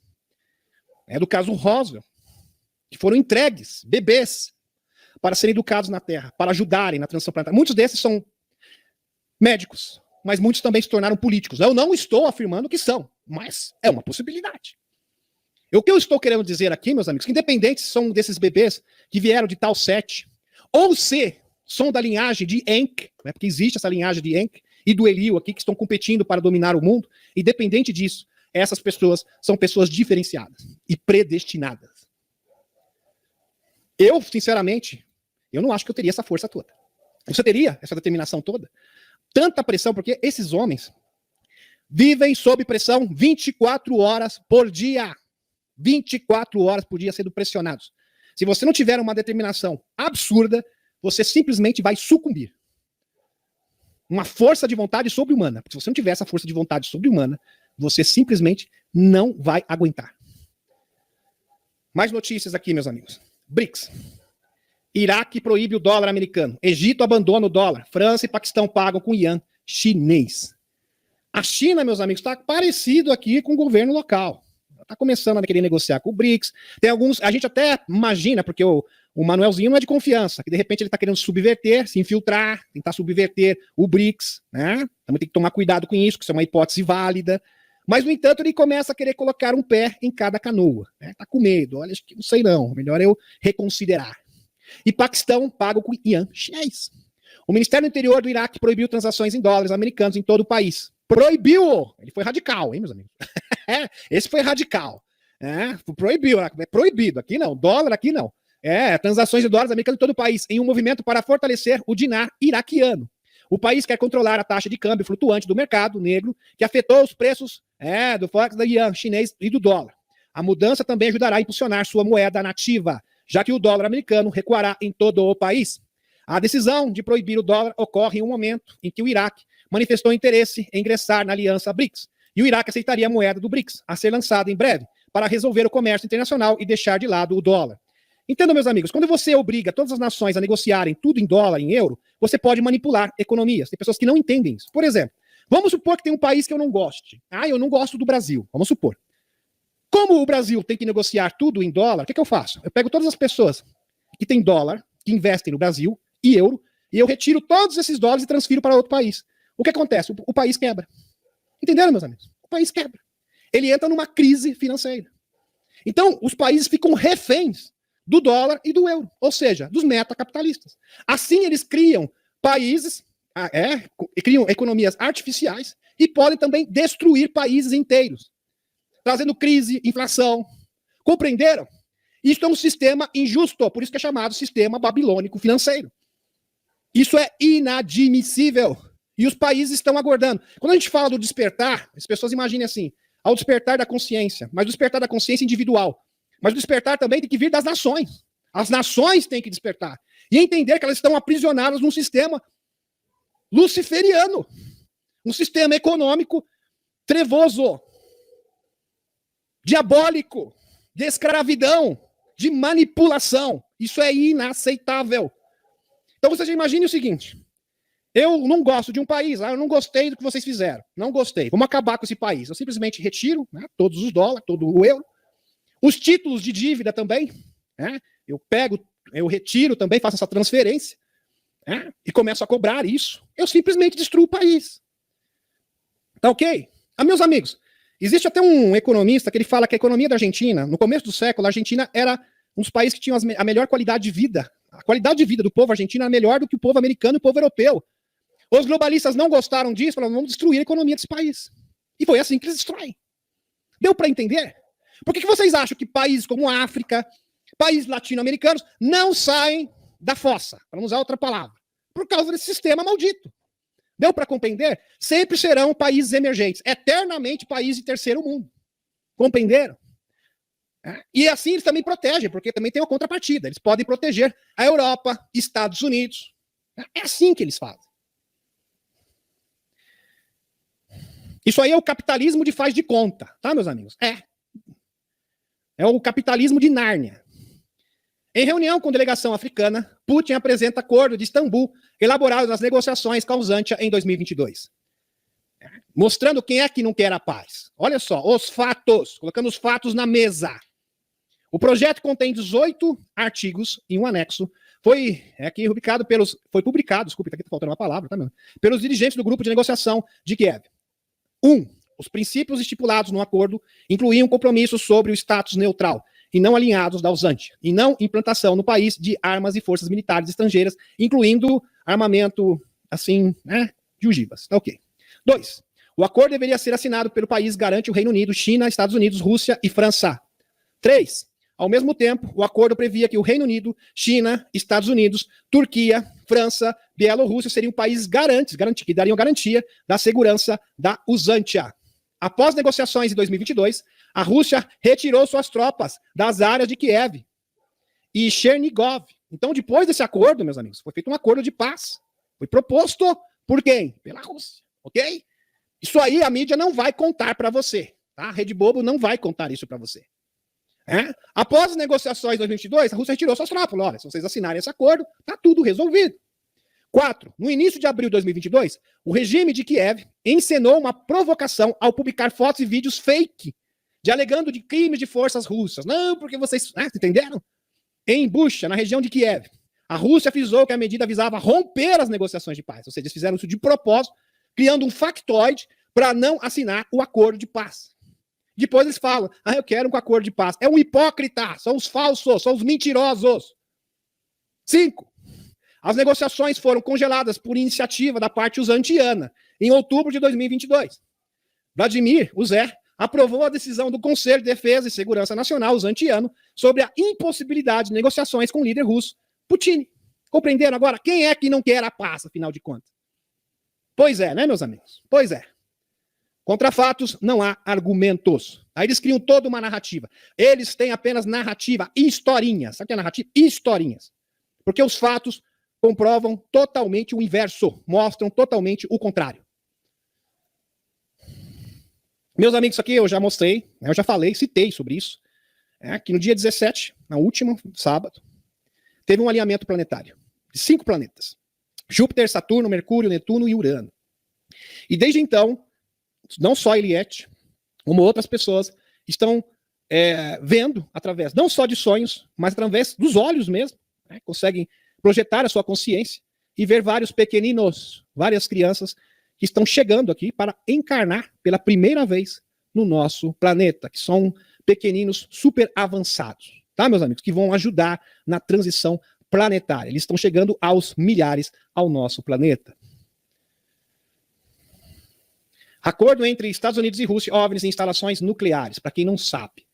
É do caso Roswell, que foram entregues, bebês, para serem educados na Terra, para ajudarem na transição planetária. Muitos desses são médicos, mas muitos também se tornaram políticos. Eu não estou afirmando que são, mas é uma possibilidade. O que eu estou querendo dizer aqui, meus amigos, que independente se são desses bebês que vieram de tal set, ou se são da linhagem de Enk, né, porque existe essa linhagem de Enk e do Elio aqui, que estão competindo para dominar o mundo, independente disso, essas pessoas são pessoas diferenciadas e predestinadas. Eu, sinceramente, eu não acho que eu teria essa força toda. Você teria essa determinação toda? Tanta pressão, porque esses homens vivem sob pressão 24 horas por dia. 24 horas por dia sendo pressionados. Se você não tiver uma determinação absurda, você simplesmente vai sucumbir. Uma força de vontade sobre-humana. Porque se você não tiver essa força de vontade sobre-humana, você simplesmente não vai aguentar. Mais notícias aqui, meus amigos. BRICS. Iraque proíbe o dólar americano. Egito abandona o dólar. França e Paquistão pagam com ian chinês. A China, meus amigos, está parecido aqui com o governo local. Está começando a querer negociar com o BRICS. Tem alguns, a gente até imagina, porque o Manuelzinho não é de confiança, que de repente ele está querendo subverter, se infiltrar, tentar subverter o BRICS, né? Também tem que tomar cuidado com isso, que isso é uma hipótese válida. Mas, no entanto, ele começa a querer colocar um pé em cada canoa. Né? Tá com medo, olha, acho que não sei não, melhor eu reconsiderar. E Paquistão paga com ian chinês. O Ministério do Interior do Iraque proibiu transações em dólares americanos em todo o país. Proibiu! Ele foi radical, hein, meus amigos? Esse foi radical. Proibiu, é proibido. Aqui não, dólar aqui não. Transações de dólares americanos em todo o país, em um movimento para fortalecer o dinar iraquiano. O país quer controlar a taxa de câmbio flutuante do mercado negro, que afetou os preços do forex da ian chinês e do dólar. A mudança também ajudará a impulsionar sua moeda nativa, já que o dólar americano recuará em todo o país. A decisão de proibir o dólar ocorre em um momento em que o Iraque manifestou interesse em ingressar na aliança BRICS, e o Iraque aceitaria a moeda do BRICS, a ser lançada em breve, para resolver o comércio internacional e deixar de lado o dólar. Entendam, meus amigos, quando você obriga todas as nações a negociarem tudo em dólar, em euro, você pode manipular economias. Tem pessoas que não entendem isso. Por exemplo, vamos supor que tem um país que eu não goste. Eu não gosto do Brasil, vamos supor. Como o Brasil tem que negociar tudo em dólar, o que eu faço? Eu pego todas as pessoas que têm dólar, que investem no Brasil, e euro, e eu retiro todos esses dólares e transfiro para outro país. O que acontece? O país quebra. Entenderam, meus amigos? O país quebra. Ele entra numa crise financeira. Então, os países ficam reféns do dólar e do euro, ou seja, dos metacapitalistas. Assim, eles criam países, criam economias artificiais e podem também destruir países inteiros, trazendo crise, inflação. Compreenderam? Isso é um sistema injusto, por isso que é chamado sistema babilônico financeiro. Isso é inadmissível. E os países estão aguardando. Quando a gente fala do despertar, as pessoas imaginem assim, ao despertar da consciência, mas o despertar da consciência individual. Mas o despertar também tem que vir das nações. As nações têm que despertar. E entender que elas estão aprisionadas num sistema luciferiano. Um sistema econômico trevoso, diabólico, de escravidão, de manipulação. Isso é inaceitável. Então você já imagine o seguinte: eu não gosto de um país, eu não gostei do que vocês fizeram, não gostei, vamos acabar com esse país. Eu simplesmente retiro, né, todos os dólares, todo o euro, os títulos de dívida também, né, eu retiro também, faço essa transferência, né, e começo a cobrar isso. Eu simplesmente destruo o país. Tá ok? Meus amigos, existe até um economista que ele fala que a economia da Argentina, no começo do século, a Argentina era um dos países que tinham a melhor qualidade de vida. A qualidade de vida do povo argentino era melhor do que o povo americano e o povo europeu. Os globalistas não gostaram disso, falaram, vamos destruir a economia desse país. E foi assim que eles destroem. Deu para entender? Por que vocês acham que países como a África, países latino-americanos, não saem da fossa, para não usar outra palavra? Por causa desse sistema maldito. Deu para compreender? Sempre serão países emergentes, eternamente países de terceiro mundo. Compreenderam? E assim eles também protegem, porque também tem uma contrapartida. Eles podem proteger a Europa, Estados Unidos. É assim que eles fazem. Isso aí é o capitalismo de faz de conta, tá, meus amigos? É o capitalismo de Nárnia. Em reunião com delegação africana, Putin apresenta acordo de Istambul, elaborado nas negociações com a Uzantia em 2022. Mostrando quem é que não quer a paz. Olha só, os fatos, colocando os fatos na mesa. O projeto contém 18 artigos em um anexo. Foi publicado, desculpe, aqui tá faltando uma palavra, tá, meu? Pelos dirigentes do grupo de negociação de Kiev. 1. Os princípios estipulados no acordo incluíam compromissos sobre o status neutral e não alinhados da Uzantia, e não implantação no país de armas e forças militares estrangeiras, incluindo armamento, assim, né, de ogivas. Ok. 2. O acordo deveria ser assinado pelo país garante o Reino Unido, China, Estados Unidos, Rússia e França. 3. Ao mesmo tempo, o acordo previa que o Reino Unido, China, Estados Unidos, Turquia, França, Bielorrússia seriam países que dariam garantia da segurança da Uzantia. Após negociações em 2022, a Rússia retirou suas tropas das áreas de Kiev e Chernigov. Então, depois desse acordo, meus amigos, foi feito um acordo de paz. Foi proposto por quem? Pela Rússia, ok? Isso aí a mídia não vai contar para você, tá? A Rede Bobo não vai contar isso para você. Após as negociações de 2022, a Rússia retirou suas tropas. Falou, olha, se vocês assinarem esse acordo, tá tudo resolvido. 4. No início de abril de 2022, o regime de Kiev encenou uma provocação ao publicar fotos e vídeos fake, alegando de crimes de forças russas. Não, porque vocês... entenderam? Em Bucha, na região de Kiev, a Rússia frisou que a medida visava romper as negociações de paz. Ou seja, eles fizeram isso de propósito, criando um factoide para não assinar o acordo de paz. Depois eles falam, eu quero um acordo de paz. É um hipócrita, são os falsos, são os mentirosos. 5. As negociações foram congeladas por iniciativa da parte uzantiana em outubro de 2022. Vladimir, o Zé, aprovou a decisão do Conselho de Defesa e Segurança Nacional uzantiano sobre a impossibilidade de negociações com o líder russo, Putin. Compreenderam agora? Quem é que não quer a paz, afinal de contas? Pois é, né, meus amigos? Pois é. Contra fatos, não há argumentos. Aí eles criam toda uma narrativa. Eles têm apenas narrativa, historinhas. Sabe o que é narrativa? Historinhas. Porque os fatos comprovam totalmente o inverso, mostram totalmente o contrário. Meus amigos, isso aqui eu já mostrei, eu já falei, citei sobre isso, que no dia 17, na última, sábado, teve um alinhamento planetário de 5 planetas. Júpiter, Saturno, Mercúrio, Netuno e Urano. E desde então, não só Eliette, como outras pessoas estão vendo através, não só de sonhos, mas através dos olhos mesmo, conseguem projetar a sua consciência e ver vários pequeninos, várias crianças que estão chegando aqui para encarnar pela primeira vez no nosso planeta, que são pequeninos super avançados, tá, meus amigos? Que vão ajudar na transição planetária. Eles estão chegando aos milhares ao nosso planeta. Acordo entre Estados Unidos e Rússia, OVNIs e instalações nucleares, para quem não sabe.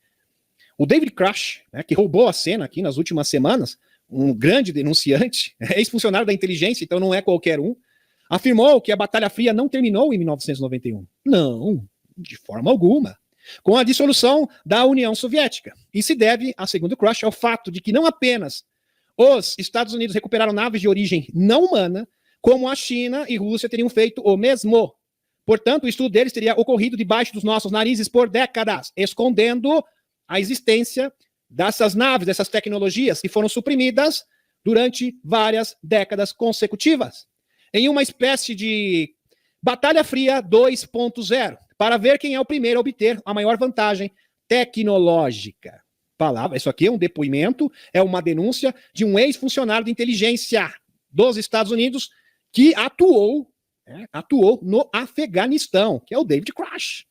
O David Grush, que roubou a cena aqui nas últimas semanas, um grande denunciante, ex-funcionário da inteligência, então não é qualquer um, afirmou que a Batalha Fria não terminou em 1991. Não, de forma alguma. Com a dissolução da União Soviética. E se deve, segundo Grush, ao fato de que não apenas os Estados Unidos recuperaram naves de origem não humana, como a China e Rússia teriam feito o mesmo. Portanto, o estudo deles teria ocorrido debaixo dos nossos narizes por décadas, escondendo a existência dessas naves, dessas tecnologias que foram suprimidas durante várias décadas consecutivas. Em uma espécie de Batalha Fria 2.0, para ver quem é o primeiro a obter a maior vantagem tecnológica. Isso aqui é um depoimento, é uma denúncia de um ex-funcionário de inteligência dos Estados Unidos que atuou no Afeganistão, que é o David Grush.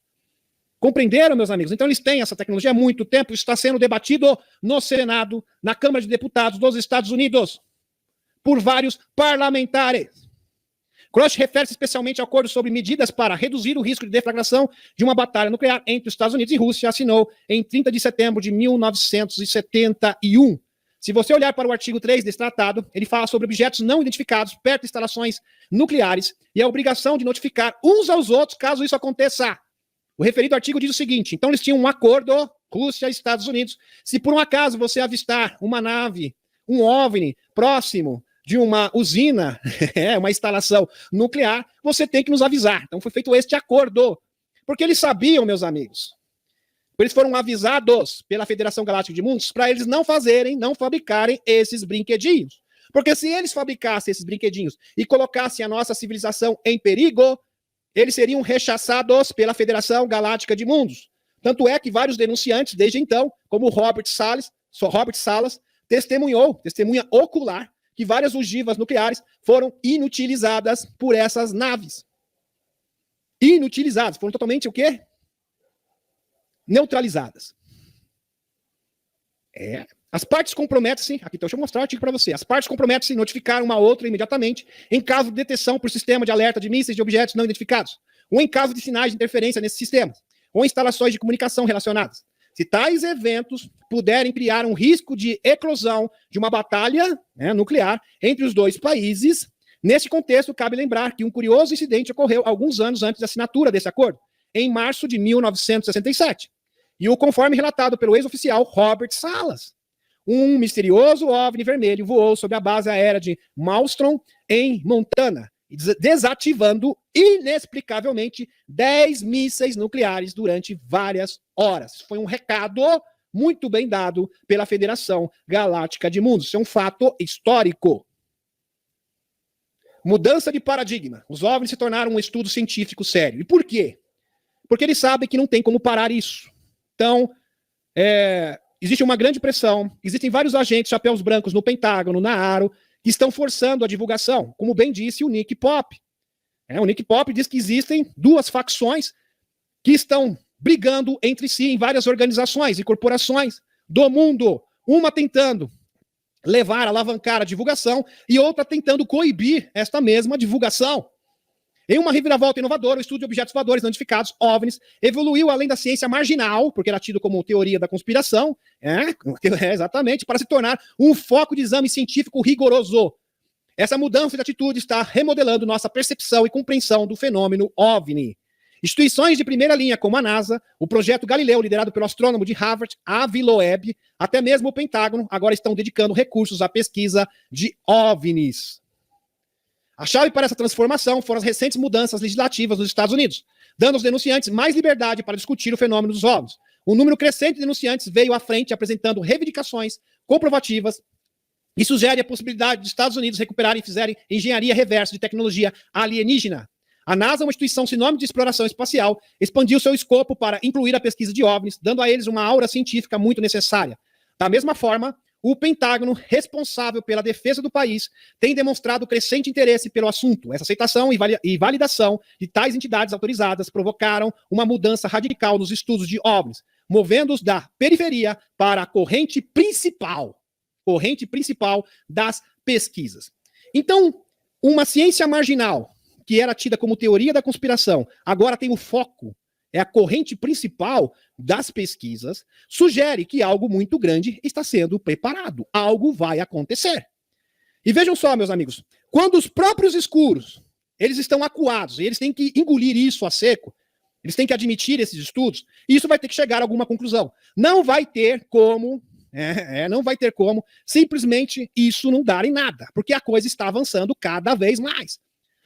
Compreenderam, meus amigos? Então eles têm essa tecnologia há muito tempo, está sendo debatido no Senado, na Câmara de Deputados dos Estados Unidos, por vários parlamentares. Grush refere-se especialmente ao acordo sobre medidas para reduzir o risco de deflagração de uma batalha nuclear entre os Estados Unidos e Rússia, assinou em 30 de setembro de 1971. Se você olhar para o artigo 3 desse tratado, ele fala sobre objetos não identificados perto de instalações nucleares e a obrigação de notificar uns aos outros caso isso aconteça. O referido artigo diz o seguinte: então eles tinham um acordo, Rússia e Estados Unidos, se por um acaso você avistar uma nave, um OVNI, próximo de uma usina, uma instalação nuclear, você tem que nos avisar. Então foi feito este acordo. Porque eles sabiam, meus amigos, eles foram avisados pela Federação Galáctica de Mundos para eles não fabricarem esses brinquedinhos. Porque se eles fabricassem esses brinquedinhos e colocassem a nossa civilização em perigo, eles seriam rechaçados pela Federação Galáctica de Mundos. Tanto é que vários denunciantes, desde então, como Robert Salas, testemunha ocular, que várias ogivas nucleares foram inutilizadas por essas naves. Inutilizadas, foram totalmente o quê? Neutralizadas. As partes comprometem-se, aqui então, deixa eu mostrar o artigo para você, as partes comprometem-se em notificar uma outra imediatamente em caso de detecção por sistema de alerta de mísseis de objetos não identificados, ou em caso de sinais de interferência nesses sistemas, ou instalações de comunicação relacionadas. Se tais eventos puderem criar um risco de eclosão de uma batalha nuclear entre os dois países, nesse contexto, cabe lembrar que um curioso incidente ocorreu alguns anos antes da assinatura desse acordo, em março de 1967. E o conforme relatado pelo ex-oficial Robert Salas. Um misterioso OVNI vermelho voou sobre a base aérea de Malmstrom, em Montana, desativando inexplicavelmente 10 mísseis nucleares durante várias horas. Foi um recado muito bem dado pela Federação Galáctica de Mundos. Isso é um fato histórico. Mudança de paradigma. Os OVNIs se tornaram um estudo científico sério. E por quê? Porque eles sabem que não tem como parar isso. Então, existe uma grande pressão, existem vários agentes chapéus brancos no Pentágono, na ARO, que estão forçando a divulgação, como bem disse o Nick Pop. O Nick Pop diz que existem duas facções que estão brigando entre si em várias organizações e corporações do mundo. Uma tentando alavancar a divulgação e outra tentando coibir esta mesma divulgação. Em uma reviravolta inovadora, o estudo de objetos voadores não identificados, OVNIs, evoluiu além da ciência marginal, porque era tido como teoria da conspiração, exatamente, para se tornar um foco de exame científico rigoroso. Essa mudança de atitude está remodelando nossa percepção e compreensão do fenômeno OVNI. Instituições de primeira linha, como a NASA, o projeto Galileu, liderado pelo astrônomo de Harvard, Avi Loeb, até mesmo o Pentágono, agora estão dedicando recursos à pesquisa de OVNIs. A chave para essa transformação foram as recentes mudanças legislativas nos Estados Unidos, dando aos denunciantes mais liberdade para discutir o fenômeno dos OVNIs. Um número crescente de denunciantes veio à frente apresentando reivindicações comprovativas e sugere a possibilidade dos Estados Unidos recuperarem e fizerem engenharia reversa de tecnologia alienígena. A NASA, uma instituição sinônimo de exploração espacial, expandiu seu escopo para incluir a pesquisa de OVNIs, dando a eles uma aura científica muito necessária. Da mesma forma, o Pentágono, responsável pela defesa do país, tem demonstrado crescente interesse pelo assunto. Essa aceitação e validação de tais entidades autorizadas provocaram uma mudança radical nos estudos de OVNIs, movendo-os da periferia para a corrente principal das pesquisas. Então, uma ciência marginal, que era tida como teoria da conspiração, agora tem o foco, é a corrente principal das pesquisas, sugere que algo muito grande está sendo preparado, algo vai acontecer. E vejam só, meus amigos, quando os próprios escuros, eles estão acuados, e eles têm que engolir isso a seco, eles têm que admitir esses estudos, e isso vai ter que chegar a alguma conclusão. Não vai ter como simplesmente isso não dar em nada, porque a coisa está avançando cada vez mais.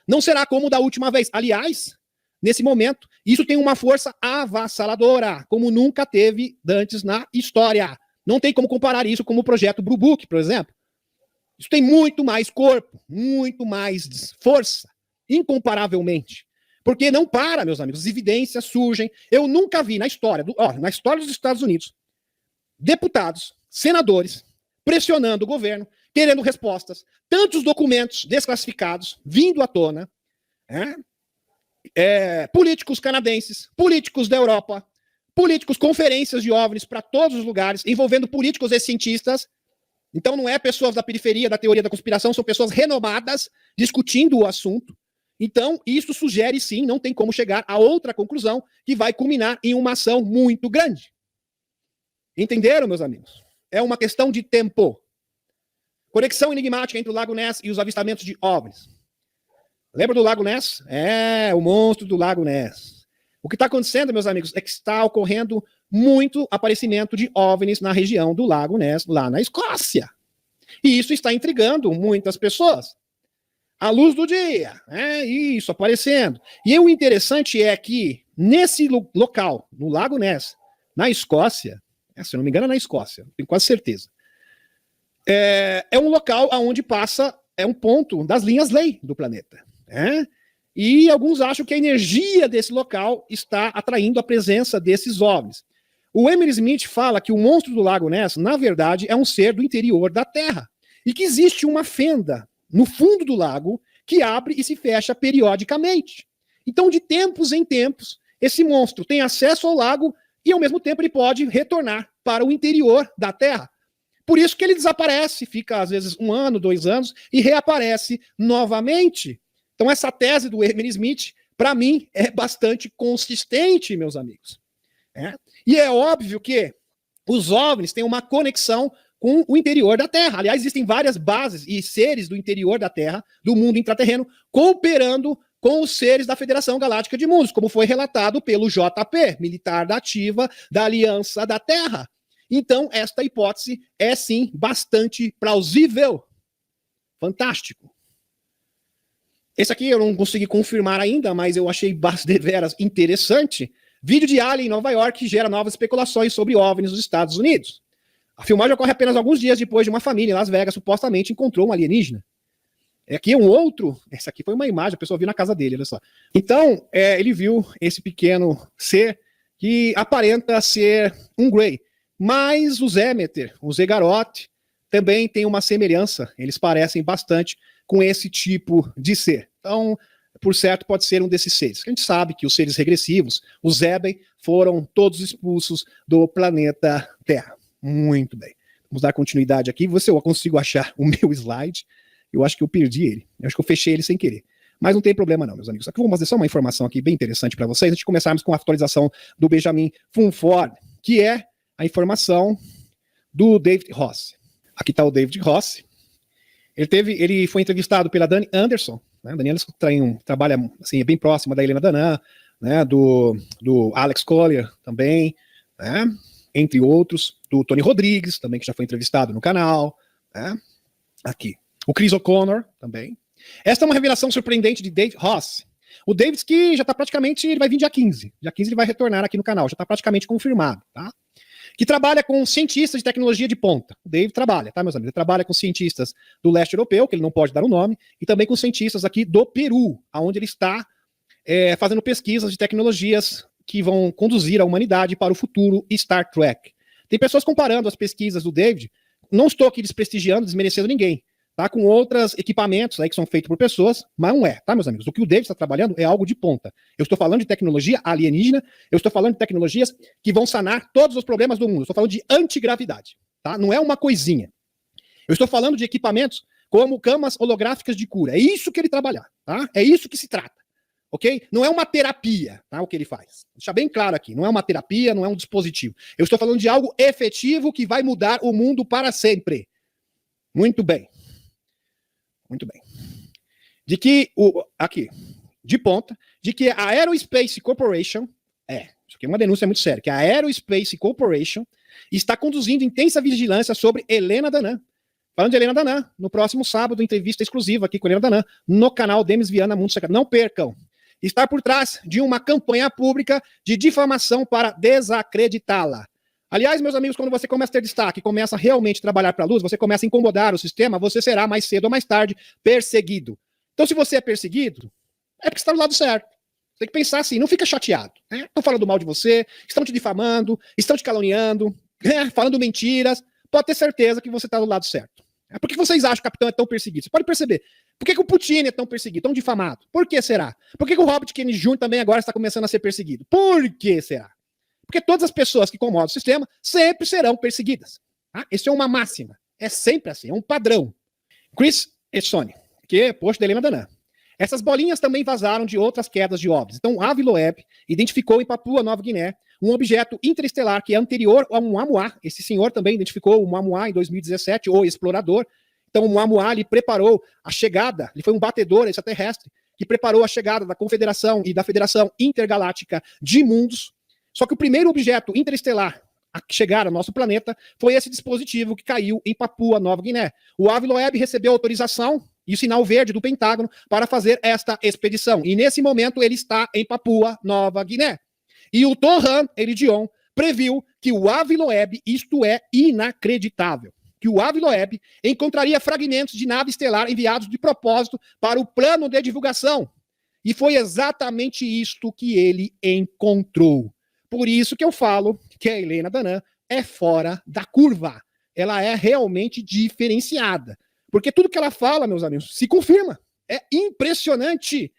Não será como da última vez. Aliás, nesse momento, isso tem uma força avassaladora, como nunca teve antes na história. Não tem como comparar isso com o projeto Blue Book, por exemplo. Isso tem muito mais corpo, muito mais força, incomparavelmente. Porque não para, meus amigos, as evidências surgem. Eu nunca vi na história dos Estados Unidos, deputados, senadores, pressionando o governo, querendo respostas, tantos documentos desclassificados vindo à tona, políticos canadenses, políticos da Europa, políticos, conferências de OVNIs para todos os lugares, envolvendo políticos e cientistas. Então não é pessoas da periferia da teoria da conspiração, são pessoas renomadas discutindo o assunto. Então isso sugere sim, não tem como chegar a outra conclusão que vai culminar em uma ação muito grande. Entenderam, meus amigos? É uma questão de tempo. Conexão enigmática entre o Lago Ness e os avistamentos de OVNIs. Lembra do Lago Ness? O monstro do Lago Ness. O que está acontecendo, meus amigos, é que está ocorrendo muito aparecimento de OVNIs na região do Lago Ness, lá na Escócia. E isso está intrigando muitas pessoas. À luz do dia, isso aparecendo. E o interessante é que nesse local, no Lago Ness, na Escócia, se eu não me engano é na Escócia, tenho quase certeza, é um local onde passa, é um ponto das linhas-lei do planeta. E alguns acham que a energia desse local está atraindo a presença desses OVNIs. O Emily Smith fala que o monstro do Lago Ness, na verdade, é um ser do interior da Terra. E que existe uma fenda no fundo do lago que abre e se fecha periodicamente. Então, de tempos em tempos, esse monstro tem acesso ao lago e, ao mesmo tempo, ele pode retornar para o interior da Terra. Por isso que ele desaparece, fica às vezes 1 ano, 2 anos, e reaparece novamente. Então essa tese do Emily Smith, para mim, é bastante consistente, meus amigos. E é óbvio que os OVNIs têm uma conexão com o interior da Terra. Aliás, existem várias bases e seres do interior da Terra, do mundo intraterreno, cooperando com os seres da Federação Galáctica de Mundos, como foi relatado pelo JP, militar da ativa da Aliança da Terra. Então, esta hipótese é, sim, bastante plausível. Fantástico. Esse aqui eu não consegui confirmar ainda, mas eu achei deveras interessante. Vídeo de alien em Nova York que gera novas especulações sobre OVNIs nos Estados Unidos. A filmagem ocorre apenas alguns dias depois de uma família em Las Vegas supostamente encontrou um alienígena. Aqui é um outro. Essa aqui foi uma imagem, a pessoa viu na casa dele, olha só. Então, ele viu esse pequeno ser que aparenta ser um Grey. Mas o Zémeter, o Zegaroth, também tem uma semelhança. Eles parecem bastante com esse tipo de ser. Então, por certo, pode ser um desses seres. A gente sabe que os seres regressivos, os Zeben, foram todos expulsos do planeta Terra. Muito bem. Vamos dar continuidade aqui. Vou ver se eu consigo achar o meu slide. Eu acho que eu perdi ele. Eu acho que eu fechei ele sem querer. Mas não tem problema não, meus amigos. Aqui eu vou fazer só uma informação aqui bem interessante para vocês, antes de começarmos com a atualização do Benjamin Funford, que é a informação do David Ross. Aqui está o David Ross. Ele foi entrevistado pela Dani Anderson. Né? A Dani Anderson trabalha assim, é bem próxima da Helena Danã, né? do Alex Collier também, né? Entre outros, do Tony Rodrigues, também, que já foi entrevistado no canal. Né? Aqui. O Chris O'Connor também. Esta é uma revelação surpreendente de David Ross. O David que já está praticamente, ele vai vir dia 15. Dia 15 ele vai retornar aqui no canal, já está praticamente confirmado, tá? Que trabalha com cientistas de tecnologia de ponta. O David trabalha, tá, meus amigos? Ele trabalha com cientistas do leste europeu, que ele não pode dar o nome, e também com cientistas aqui do Peru, onde ele está fazendo pesquisas de tecnologias que vão conduzir a humanidade para o futuro Star Trek. Tem pessoas comparando as pesquisas do David, não estou aqui desprestigiando, desmerecendo ninguém, tá? Com outros equipamentos aí que são feitos por pessoas, mas não é, tá, meus amigos? O que o David está trabalhando é algo de ponta. Eu estou falando de tecnologia alienígena, eu estou falando de tecnologias que vão sanar todos os problemas do mundo. Eu estou falando de antigravidade, tá? Não é uma coisinha. Eu estou falando de equipamentos como camas holográficas de cura. É isso que ele trabalha, tá? É isso que se trata. Ok? Não é uma terapia, tá? O que ele faz. Vou deixar bem claro aqui. Não é uma terapia, não é um dispositivo. Eu estou falando de algo efetivo que vai mudar o mundo para sempre. Muito bem. Muito bem. De que aqui, de ponta, de que a Aerospace Corporation, isso aqui é uma denúncia muito séria, que a Aerospace Corporation está conduzindo intensa vigilância sobre Helena Danã. Falando de Helena Danã, no próximo sábado, entrevista exclusiva aqui com Helena Danã, no canal Demis Viana Mundo Secreto. Não percam. Está por trás de uma campanha pública de difamação para desacreditá-la. Aliás, meus amigos, quando você começa a ter destaque, começa a realmente trabalhar para a luz, você começa a incomodar o sistema, você será mais cedo ou mais tarde perseguido. Então, se você é perseguido, é porque você está do lado certo. Você tem que pensar assim, não fica chateado. Estão falando mal de você, estão te difamando, estão te caluniando, falando mentiras. Pode ter certeza que você está do lado certo. Por que vocês acham que o capitão é tão perseguido? Você pode perceber. Por que o Putin é tão perseguido, tão difamado? Por que será? Por que o Robert Kennedy Jr. também agora está começando a ser perseguido? Por que será? Porque todas as pessoas que incomodam o sistema sempre serão perseguidas. Tá? Isso é uma máxima. É sempre assim, é um padrão. Chris Essone, que é posto da Helena Danã. Essas bolinhas também vazaram de outras quedas de OVNIs. Então, a Aviloeb identificou em Papua Nova Guiné um objeto interestelar que é anterior ao Muamua. Esse senhor também identificou o Muamua em 2017, o explorador. Então, o Muamua ele preparou a chegada, ele foi um batedor extraterrestre que preparou a chegada da Confederação e da Federação Intergaláctica de Mundos. Só que o primeiro objeto interestelar a chegar ao nosso planeta foi esse dispositivo que caiu em Papua Nova Guiné. O Aviloeb recebeu autorização e o sinal verde do Pentágono para fazer esta expedição. E nesse momento ele está em Papua Nova Guiné. E o Tohan Eridion previu que o Aviloeb, isto é inacreditável, que o Aviloeb encontraria fragmentos de nave estelar enviados de propósito para o plano de divulgação. E foi exatamente isto que ele encontrou. Por isso que eu falo que a Helena Danã é fora da curva. Ela é realmente diferenciada. Porque tudo que ela fala, meus amigos, se confirma. É impressionante.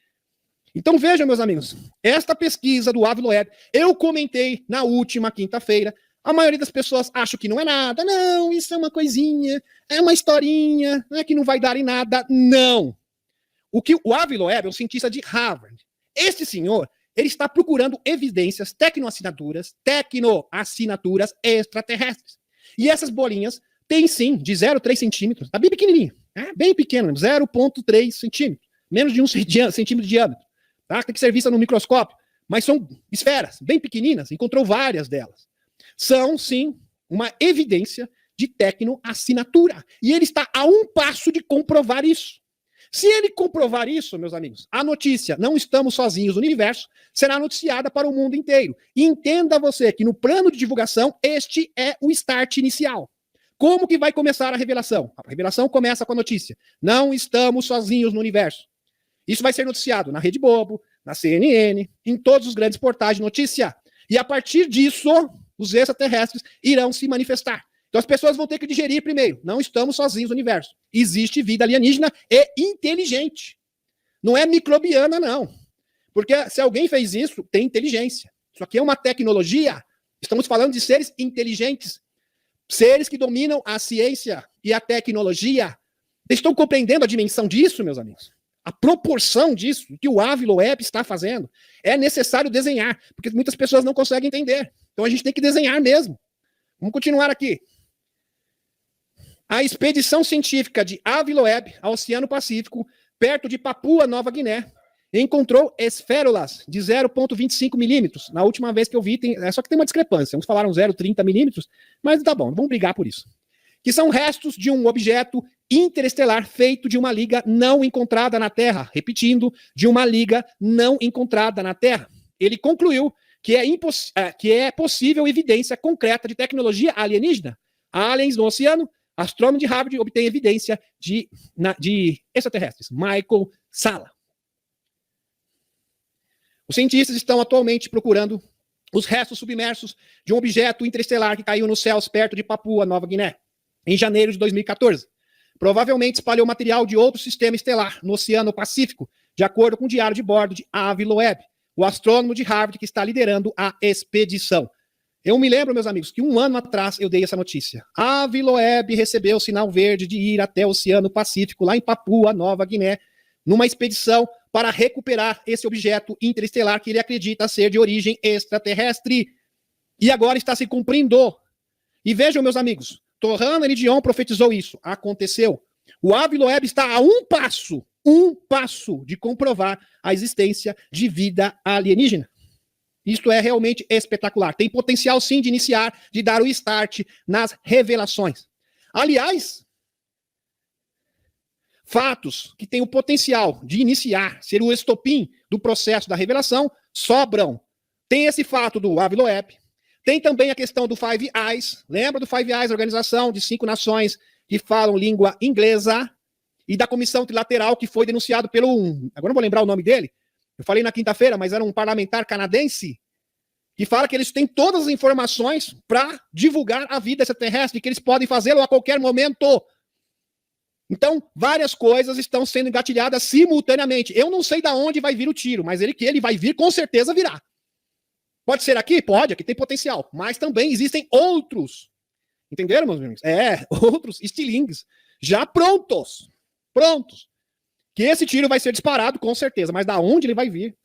Então vejam, meus amigos, esta pesquisa do Aviloeb, eu comentei na última quinta-feira, a maioria das pessoas acha que não é nada, não, isso é uma coisinha, é uma historinha, não é que não vai dar em nada, não. O Aviloeb é um cientista de Harvard. Este senhor, ele está procurando evidências, tecnoassinaturas extraterrestres. E essas bolinhas têm sim, de 0,3 centímetros, tá bem pequenininho, bem pequeno, 0,3 centímetros, menos de 1 centímetro de diâmetro. Tá? Tem que ser vista no microscópio, mas são esferas bem pequeninas, encontrou várias delas. São, sim, uma evidência de tecnoassinatura. E ele está a um passo de comprovar isso. Se ele comprovar isso, meus amigos, a notícia "não estamos sozinhos no universo" será noticiada para o mundo inteiro. E entenda você que no plano de divulgação, este é o start inicial. Como que vai começar a revelação? A revelação começa com a notícia: "não estamos sozinhos no universo". Isso vai ser noticiado na Rede Globo, na CNN, em todos os grandes portais de notícia. E a partir disso, os extraterrestres irão se manifestar. Então as pessoas vão ter que digerir primeiro: não estamos sozinhos no universo. Existe vida alienígena e inteligente. Não é microbiana, não. Porque se alguém fez isso, tem inteligência. Isso aqui é uma tecnologia. Estamos falando de seres inteligentes. Seres que dominam a ciência e a tecnologia. Vocês estão compreendendo a dimensão disso, meus amigos? A proporção disso, que o Aviloeb está fazendo, é necessário desenhar, porque muitas pessoas não conseguem entender. Então a gente tem que desenhar mesmo. Vamos continuar aqui. A expedição científica de Aviloeb ao Oceano Pacífico, perto de Papua Nova Guiné, encontrou esférulas de 0,25 milímetros. Na última vez que eu vi, só que tem uma discrepância. Uns falaram 0,30 milímetros, mas tá bom, vamos brigar por isso. que são restos de um objeto interestelar feito de uma liga não encontrada na Terra. Repetindo, de uma liga não encontrada na Terra. Ele concluiu que é possível evidência concreta de tecnologia alienígena. Aliens no oceano, astrônomo de Harvard obtém evidência de extraterrestres. Michael Salla. Os cientistas estão atualmente procurando os restos submersos de um objeto interestelar que caiu nos céus perto de Papua Nova Guiné, em janeiro de 2014. Provavelmente espalhou material de outro sistema estelar no Oceano Pacífico, de acordo com o diário de bordo de Avi Loeb, o astrônomo de Harvard que está liderando a expedição. Eu me lembro, meus amigos, que um ano atrás eu dei essa notícia. Avi Loeb recebeu o sinal verde de ir até o Oceano Pacífico, lá em Papua Nova Guiné, numa expedição para recuperar esse objeto interestelar que ele acredita ser de origem extraterrestre. E agora está se cumprindo. E vejam, meus amigos, Torran Elidion profetizou isso. Aconteceu. O Avi Loeb está a um passo de comprovar a existência de vida alienígena. Isto é realmente espetacular. Tem potencial, sim, de iniciar, de dar o start nas revelações. Aliás, fatos que têm o potencial de iniciar, ser o estopim do processo da revelação, sobram. Tem esse fato do Avi Loeb, tem também a questão do Five Eyes. Lembra do Five Eyes, organização de 5 nações que falam língua inglesa, e da comissão trilateral que foi denunciado pelo... Agora não vou lembrar o nome dele. Eu falei na quinta-feira, mas era um parlamentar canadense que fala que eles têm todas as informações para divulgar a vida extraterrestre, que eles podem fazê-lo a qualquer momento. Então, várias coisas estão sendo engatilhadas simultaneamente. Eu não sei de onde vai vir o tiro, mas que ele vai vir, com certeza virá. Pode ser aqui? Pode, aqui tem potencial. Mas também existem outros. Entenderam, meus amigos? Outros estilingues já prontos. Que esse tiro vai ser disparado, com certeza. Mas da onde ele vai vir?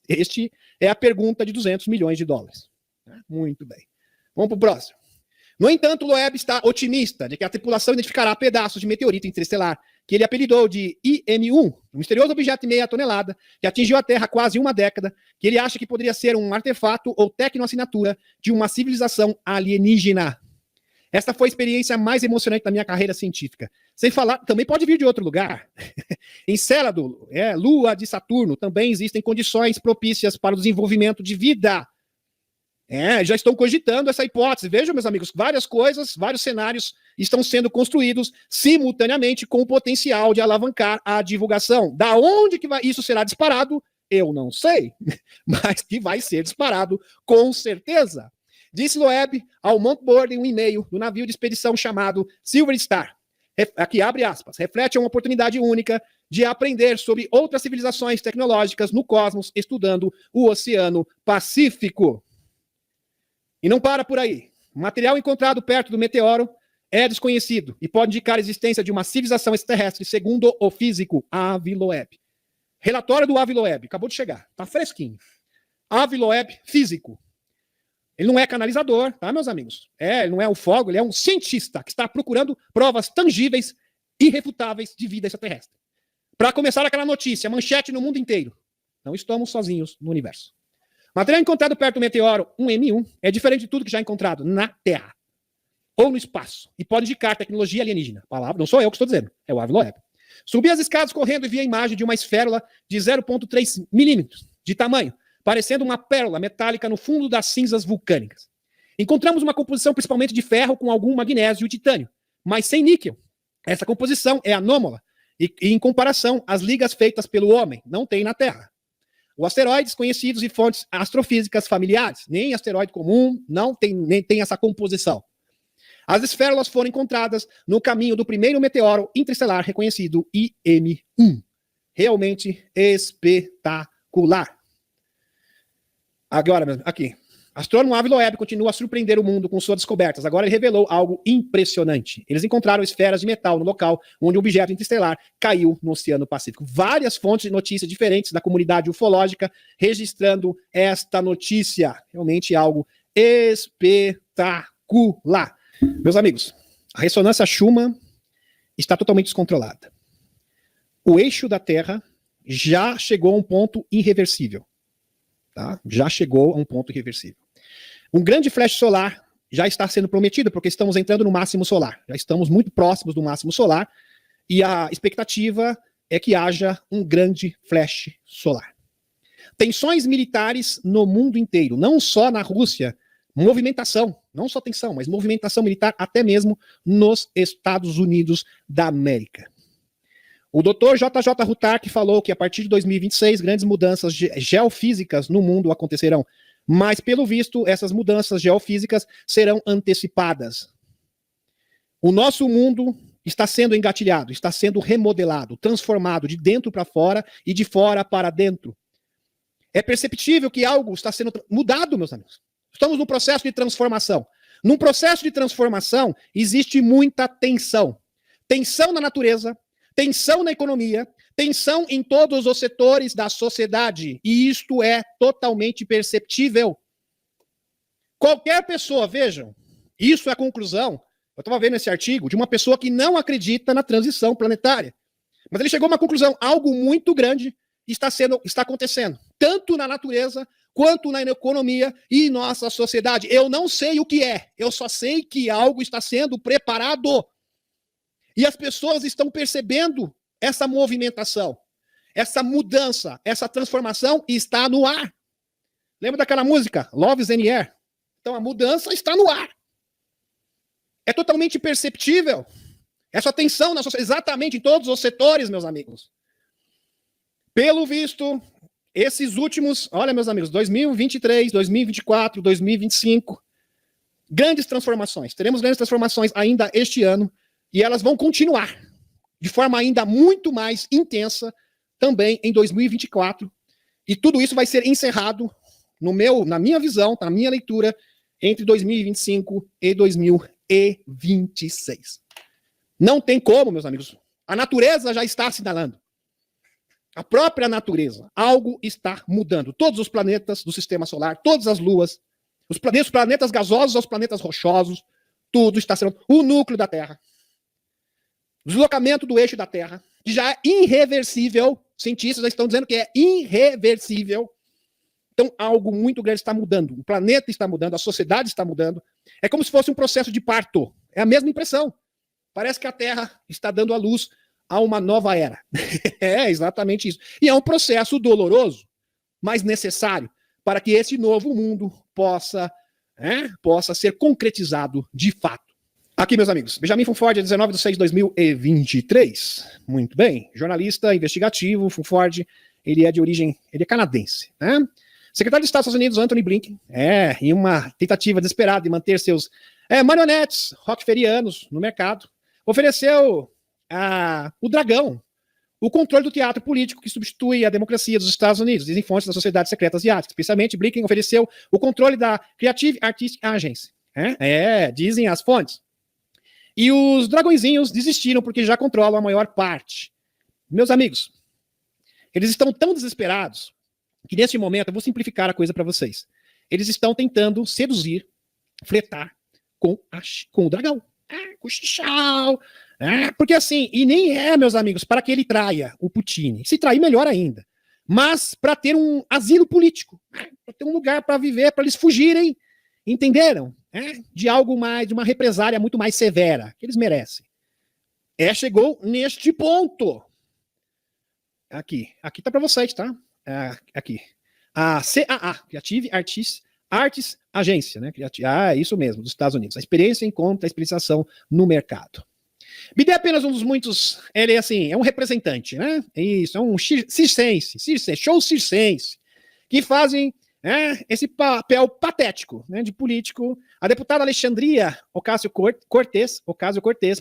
Este é a pergunta de 200 milhões de dólares. Muito bem. Vamos para o próximo. No entanto, Loeb está otimista de que a tripulação identificará pedaços de meteorito interestelar, que ele apelidou de IM-1, um misterioso objeto de meia tonelada, que atingiu a Terra há quase uma década, que ele acha que poderia ser um artefato ou tecnoassinatura de uma civilização alienígena. Esta foi a experiência mais emocionante da minha carreira científica. Sem falar, também pode vir de outro lugar. Em Célado, lua de Saturno, também existem condições propícias para o desenvolvimento de vida. Já estão cogitando essa hipótese. Vejam, meus amigos, várias coisas, vários cenários estão sendo construídos simultaneamente com o potencial de alavancar a divulgação. Da onde que isso será disparado, eu não sei, mas que vai ser disparado com certeza. Disse Loeb ao Mountboard em um e-mail do navio de expedição chamado Silver Star. Aqui abre aspas. Reflete uma oportunidade única de aprender sobre outras civilizações tecnológicas no cosmos, estudando o Oceano Pacífico. E não para por aí. O material encontrado perto do meteoro é desconhecido e pode indicar a existência de uma civilização extraterrestre, segundo o físico Avi Loeb. Relatório do Avi Loeb, acabou de chegar, tá fresquinho. Avi Loeb, físico. Ele não é canalizador, tá, meus amigos? Ele não é ufólogo, ele é um cientista que está procurando provas tangíveis, irrefutáveis de vida extraterrestre. Para começar aquela notícia, manchete no mundo inteiro. Não estamos sozinhos no universo. Material encontrado perto do meteoro 1M1 é diferente de tudo que já é encontrado na Terra ou no espaço e pode indicar tecnologia alienígena. Palavra, não sou eu que estou dizendo, é o Avi Loeb. Subi as escadas correndo e vi a imagem de uma esférula de 0,3 milímetros de tamanho, parecendo uma pérola metálica no fundo das cinzas vulcânicas. Encontramos uma composição principalmente de ferro com algum magnésio e titânio, mas sem níquel. Essa composição é anômala e em comparação às ligas feitas pelo homem, não tem na Terra. Os asteroides conhecidos e fontes astrofísicas familiares, nem asteroide comum, nem tem essa composição. As esférulas foram encontradas no caminho do primeiro meteoro interestelar reconhecido, IM-1. Realmente espetacular. Agora, aqui. Astrônomo Avi Loeb continua a surpreender o mundo com suas descobertas. Agora ele revelou algo impressionante. Eles encontraram esferas de metal no local onde o objeto interestelar caiu no Oceano Pacífico. Várias fontes de notícias diferentes da comunidade ufológica registrando esta notícia. Realmente algo espetacular. Meus amigos, a ressonância Schumann está totalmente descontrolada. O eixo da Terra já chegou a um ponto irreversível. Tá? Já chegou a um ponto irreversível. Um grande flash solar já está sendo prometido, porque estamos entrando no máximo solar. Já estamos muito próximos do máximo solar, e a expectativa é que haja um grande flash solar. Tensões militares no mundo inteiro, não só na Rússia, movimentação, não só tensão, mas movimentação militar até mesmo nos Estados Unidos da América. O Dr. JJ Rutark falou que a partir de 2026 grandes mudanças geofísicas no mundo acontecerão, mas pelo visto essas mudanças geofísicas serão antecipadas. O nosso mundo está sendo engatilhado, está sendo remodelado, transformado de dentro para fora e de fora para dentro. É perceptível que algo está sendo mudado, meus amigos. Estamos num processo de transformação. Num processo de transformação existe muita tensão. Tensão na natureza, tensão na economia, tensão em todos os setores da sociedade. E isto é totalmente perceptível. Qualquer pessoa, vejam, isso é a conclusão. Eu estava vendo esse artigo de uma pessoa que não acredita na transição planetária. Mas ele chegou a uma conclusão, algo muito grande está acontecendo, tanto na natureza, quanto na economia e nossa sociedade. Eu não sei o que é, eu só sei que algo está sendo preparado. E as pessoas estão percebendo essa movimentação, essa mudança, essa transformação está no ar. Lembra daquela música, Love is in the Air? Então a mudança está no ar. É totalmente perceptível essa tensão na sociedade, exatamente em todos os setores, meus amigos. Pelo visto, esses últimos, olha, meus amigos, 2023, 2024, 2025, grandes transformações. Teremos grandes transformações ainda este ano e elas vão continuar de forma ainda muito mais intensa também em 2024. E tudo isso vai ser encerrado na minha visão, na minha leitura, entre 2025 e 2026. Não tem como, meus amigos. A natureza já está assinalando. A própria natureza, algo está mudando. Todos os planetas do sistema solar, todas as luas, os planetas gasosos aos planetas rochosos, tudo está sendo... O núcleo da Terra, o deslocamento do eixo da Terra, que já é irreversível, cientistas já estão dizendo que é irreversível. Então, algo muito grande está mudando. O planeta está mudando, a sociedade está mudando. É como se fosse um processo de parto. É a mesma impressão. Parece que a Terra está dando à luz a uma nova era. É exatamente isso. E é um processo doloroso, mas necessário, para que esse novo mundo possa ser concretizado de fato. Aqui, meus amigos, Benjamin Fumford, 19/6/2023. Muito bem. Jornalista investigativo, Fumford, ele é canadense, né? Secretário de Estado dos Estados Unidos, Anthony Blinken, em uma tentativa desesperada de manter seus marionetes rockeferianos no mercado, ofereceu o dragão, o controle do teatro político que substitui a democracia dos Estados Unidos, dizem fontes da sociedade secreta asiática. Especialmente, Blinken ofereceu o controle da Creative Artistic Agency. Dizem as fontes. E os dragõezinhos desistiram porque já controlam a maior parte. Meus amigos, eles estão tão desesperados que neste momento, eu vou simplificar a coisa para vocês. Eles estão tentando seduzir, fletar com o dragão. Com o Xixiao. Porque assim, e nem meus amigos, para que ele traia o Putin. Se trair, melhor ainda. Mas para ter um asilo político, para ter um lugar para viver, para eles fugirem, entenderam? De algo mais, de uma represália muito mais severa, que eles merecem. Chegou neste ponto. Aqui tá para vocês, tá? Aqui. A CAA, Creative Artists Agência, né? Isso mesmo, dos Estados Unidos. A experiência encontra a experienciação no mercado. BD é apenas um dos muitos, ele é um representante, né? Isso, é um circense, show circense, que fazem esse papel patético, né, de político. A deputada Alexandria Ocasio-Cortez,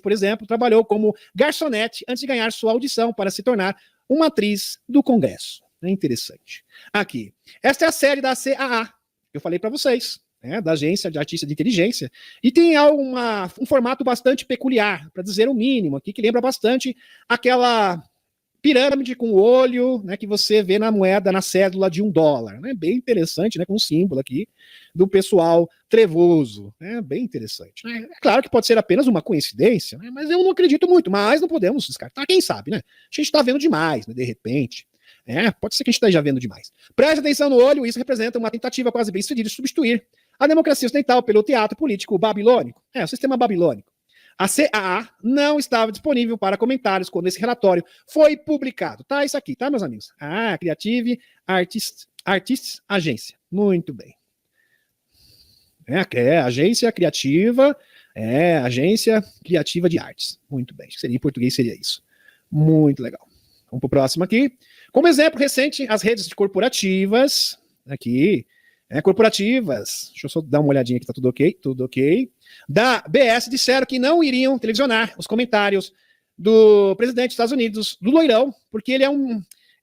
por exemplo, trabalhou como garçonete antes de ganhar sua audição para se tornar uma atriz do Congresso. É interessante. Aqui. Esta é a série da CAA. Eu falei para vocês, da Agência de Artistas de Inteligência. E tem um formato bastante peculiar, para dizer o mínimo aqui, que lembra bastante aquela pirâmide com o olho, né, que você vê na moeda, na cédula de $1. Né? Bem interessante, né, com um símbolo aqui do pessoal trevoso. Bem interessante. É claro que pode ser apenas uma coincidência, né, mas eu não acredito muito, mas não podemos descartar. Quem sabe, né? A gente está vendo demais, né, de repente. Pode ser que a gente esteja vendo demais. Preste atenção no olho, isso representa uma tentativa quase bem sucedida de substituir a democracia ocidental pelo teatro político babilônico. O sistema babilônico. A CAA não estava disponível para comentários quando esse relatório foi publicado. Tá, isso aqui, tá, meus amigos? Creative Artists Agência. Muito bem. Agência criativa, agência criativa de artes. Muito bem, seria em português seria isso. Muito legal. Vamos para o próximo aqui. Como exemplo recente, as redes corporativas, aqui, corporativas, deixa eu só dar uma olhadinha aqui, tá tudo ok? Tudo ok. Da BS disseram que não iriam televisionar os comentários do presidente dos Estados Unidos, do loirão, porque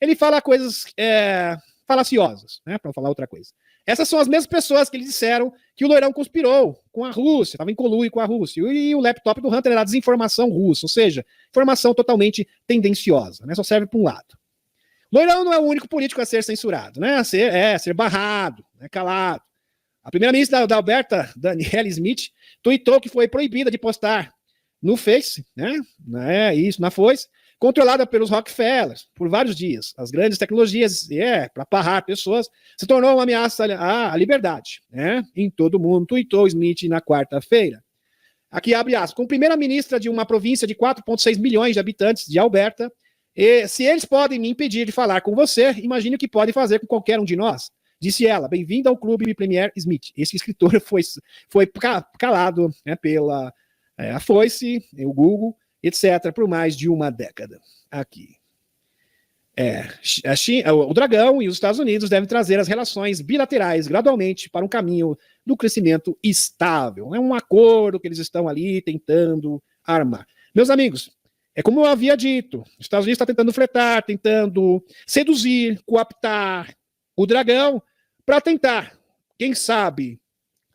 ele fala coisas falaciosas, né, para não falar outra coisa. Essas são as mesmas pessoas que eles disseram que o loirão conspirou com a Rússia, estava em conluio com a Rússia, e o laptop do Hunter era desinformação russa, ou seja, informação totalmente tendenciosa, né, só serve para um lado. Loirão não é o único político a ser censurado, né, a ser barrado, né, calado. A primeira-ministra da Alberta, Danielle Smith, tuitou que foi proibida de postar no Face, né, isso, na Foice, controlada pelos Rockefellers por vários dias. As grandes tecnologias, para barrar pessoas, se tornou uma ameaça à liberdade, né? Em todo o mundo, tuitou Smith na quarta-feira. Aqui abre aspas. Como primeira-ministra de uma província de 4,6 milhões de habitantes de Alberta, se eles podem me impedir de falar com você, imagine o que podem fazer com qualquer um de nós. Disse ela, bem-vinda ao clube Premier Smith. Esse escritor foi calado, né, pela a Foice, o Google, etc., por mais de uma década. Aqui. O Dragão e os Estados Unidos devem trazer as relações bilaterais gradualmente para um caminho do crescimento estável. É um acordo que eles estão ali tentando armar. Meus amigos, é como eu havia dito, os Estados Unidos está tentando fletar, tentando seduzir, coaptar o Dragão para tentar, quem sabe,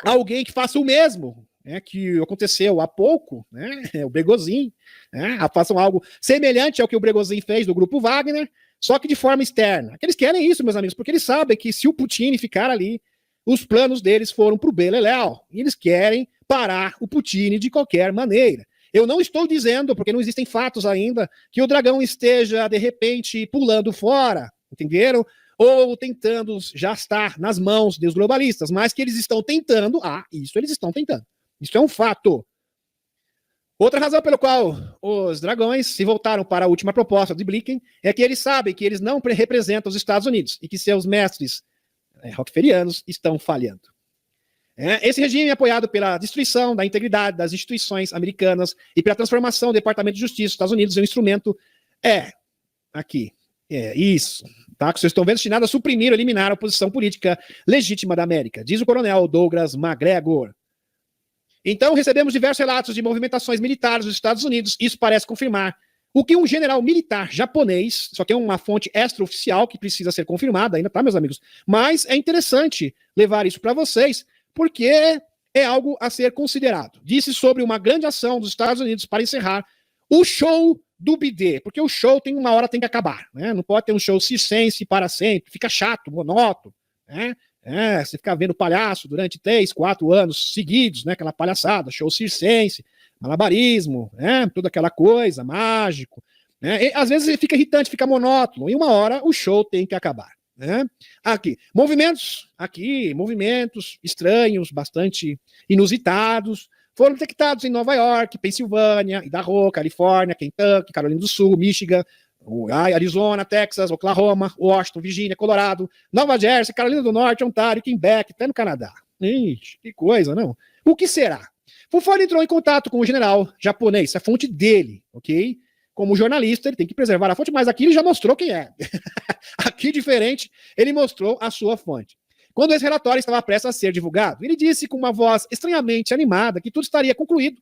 alguém que faça o mesmo, que aconteceu há pouco, o Bregozin, façam algo semelhante ao que o Bregozin fez do Grupo Wagner, só que de forma externa. Eles querem isso, meus amigos, porque eles sabem que se o Putin ficar ali, os planos deles foram para o Beleléu, e eles querem parar o Putin de qualquer maneira. Eu não estou dizendo, porque não existem fatos ainda, que o Dragão esteja, de repente, pulando fora, entenderam? Ou tentando já estar nas mãos dos globalistas, mas que eles estão tentando, isso eles estão tentando. Isso é um fato. Outra razão pela qual os dragões se voltaram para a última proposta de Blinken é que eles sabem que eles não representam os Estados Unidos e que seus mestres rockefellerianos estão falhando. Esse regime é apoiado pela destruição da integridade das instituições americanas e pela transformação do Departamento de Justiça dos Estados Unidos em um instrumento, isso, tá? Que vocês estão vendo, destinado a suprimir ou eliminar a oposição política legítima da América, diz o coronel Douglas McGregor. Então, recebemos diversos relatos de movimentações militares dos Estados Unidos. Isso parece confirmar o que um general militar japonês, só que é uma fonte extraoficial que precisa ser confirmada ainda, tá, meus amigos? Mas é interessante levar isso para vocês, porque é algo a ser considerado. Disse sobre uma grande ação dos Estados Unidos para encerrar o show do bidê, porque o show tem uma hora tem que acabar, né? Não pode ter um show circense para sempre, fica chato, monótono, né? Você ficar vendo palhaço durante 3, 4 anos seguidos, né? Aquela palhaçada, show circense, malabarismo, né? Toda aquela coisa, mágico, né? E, às vezes fica irritante, fica monótono, e uma hora o show tem que acabar, né? Movimentos estranhos, bastante inusitados, foram detectados em Nova York, Pensilvânia, Idaho, Califórnia, Kentucky, Carolina do Sul, Michigan, Arizona, Texas, Oklahoma, Washington, Virgínia, Colorado, Nova Jersey, Carolina do Norte, Ontário, Quebec, até no Canadá. Ixi, que coisa, não? O que será? Fufone entrou em contato com o general japonês, a fonte dele, ok? Como jornalista, ele tem que preservar a fonte, mas aqui ele já mostrou quem é. Aqui, diferente, ele mostrou a sua fonte. Quando esse relatório estava prestes a ser divulgado, ele disse com uma voz estranhamente animada que tudo estaria concluído,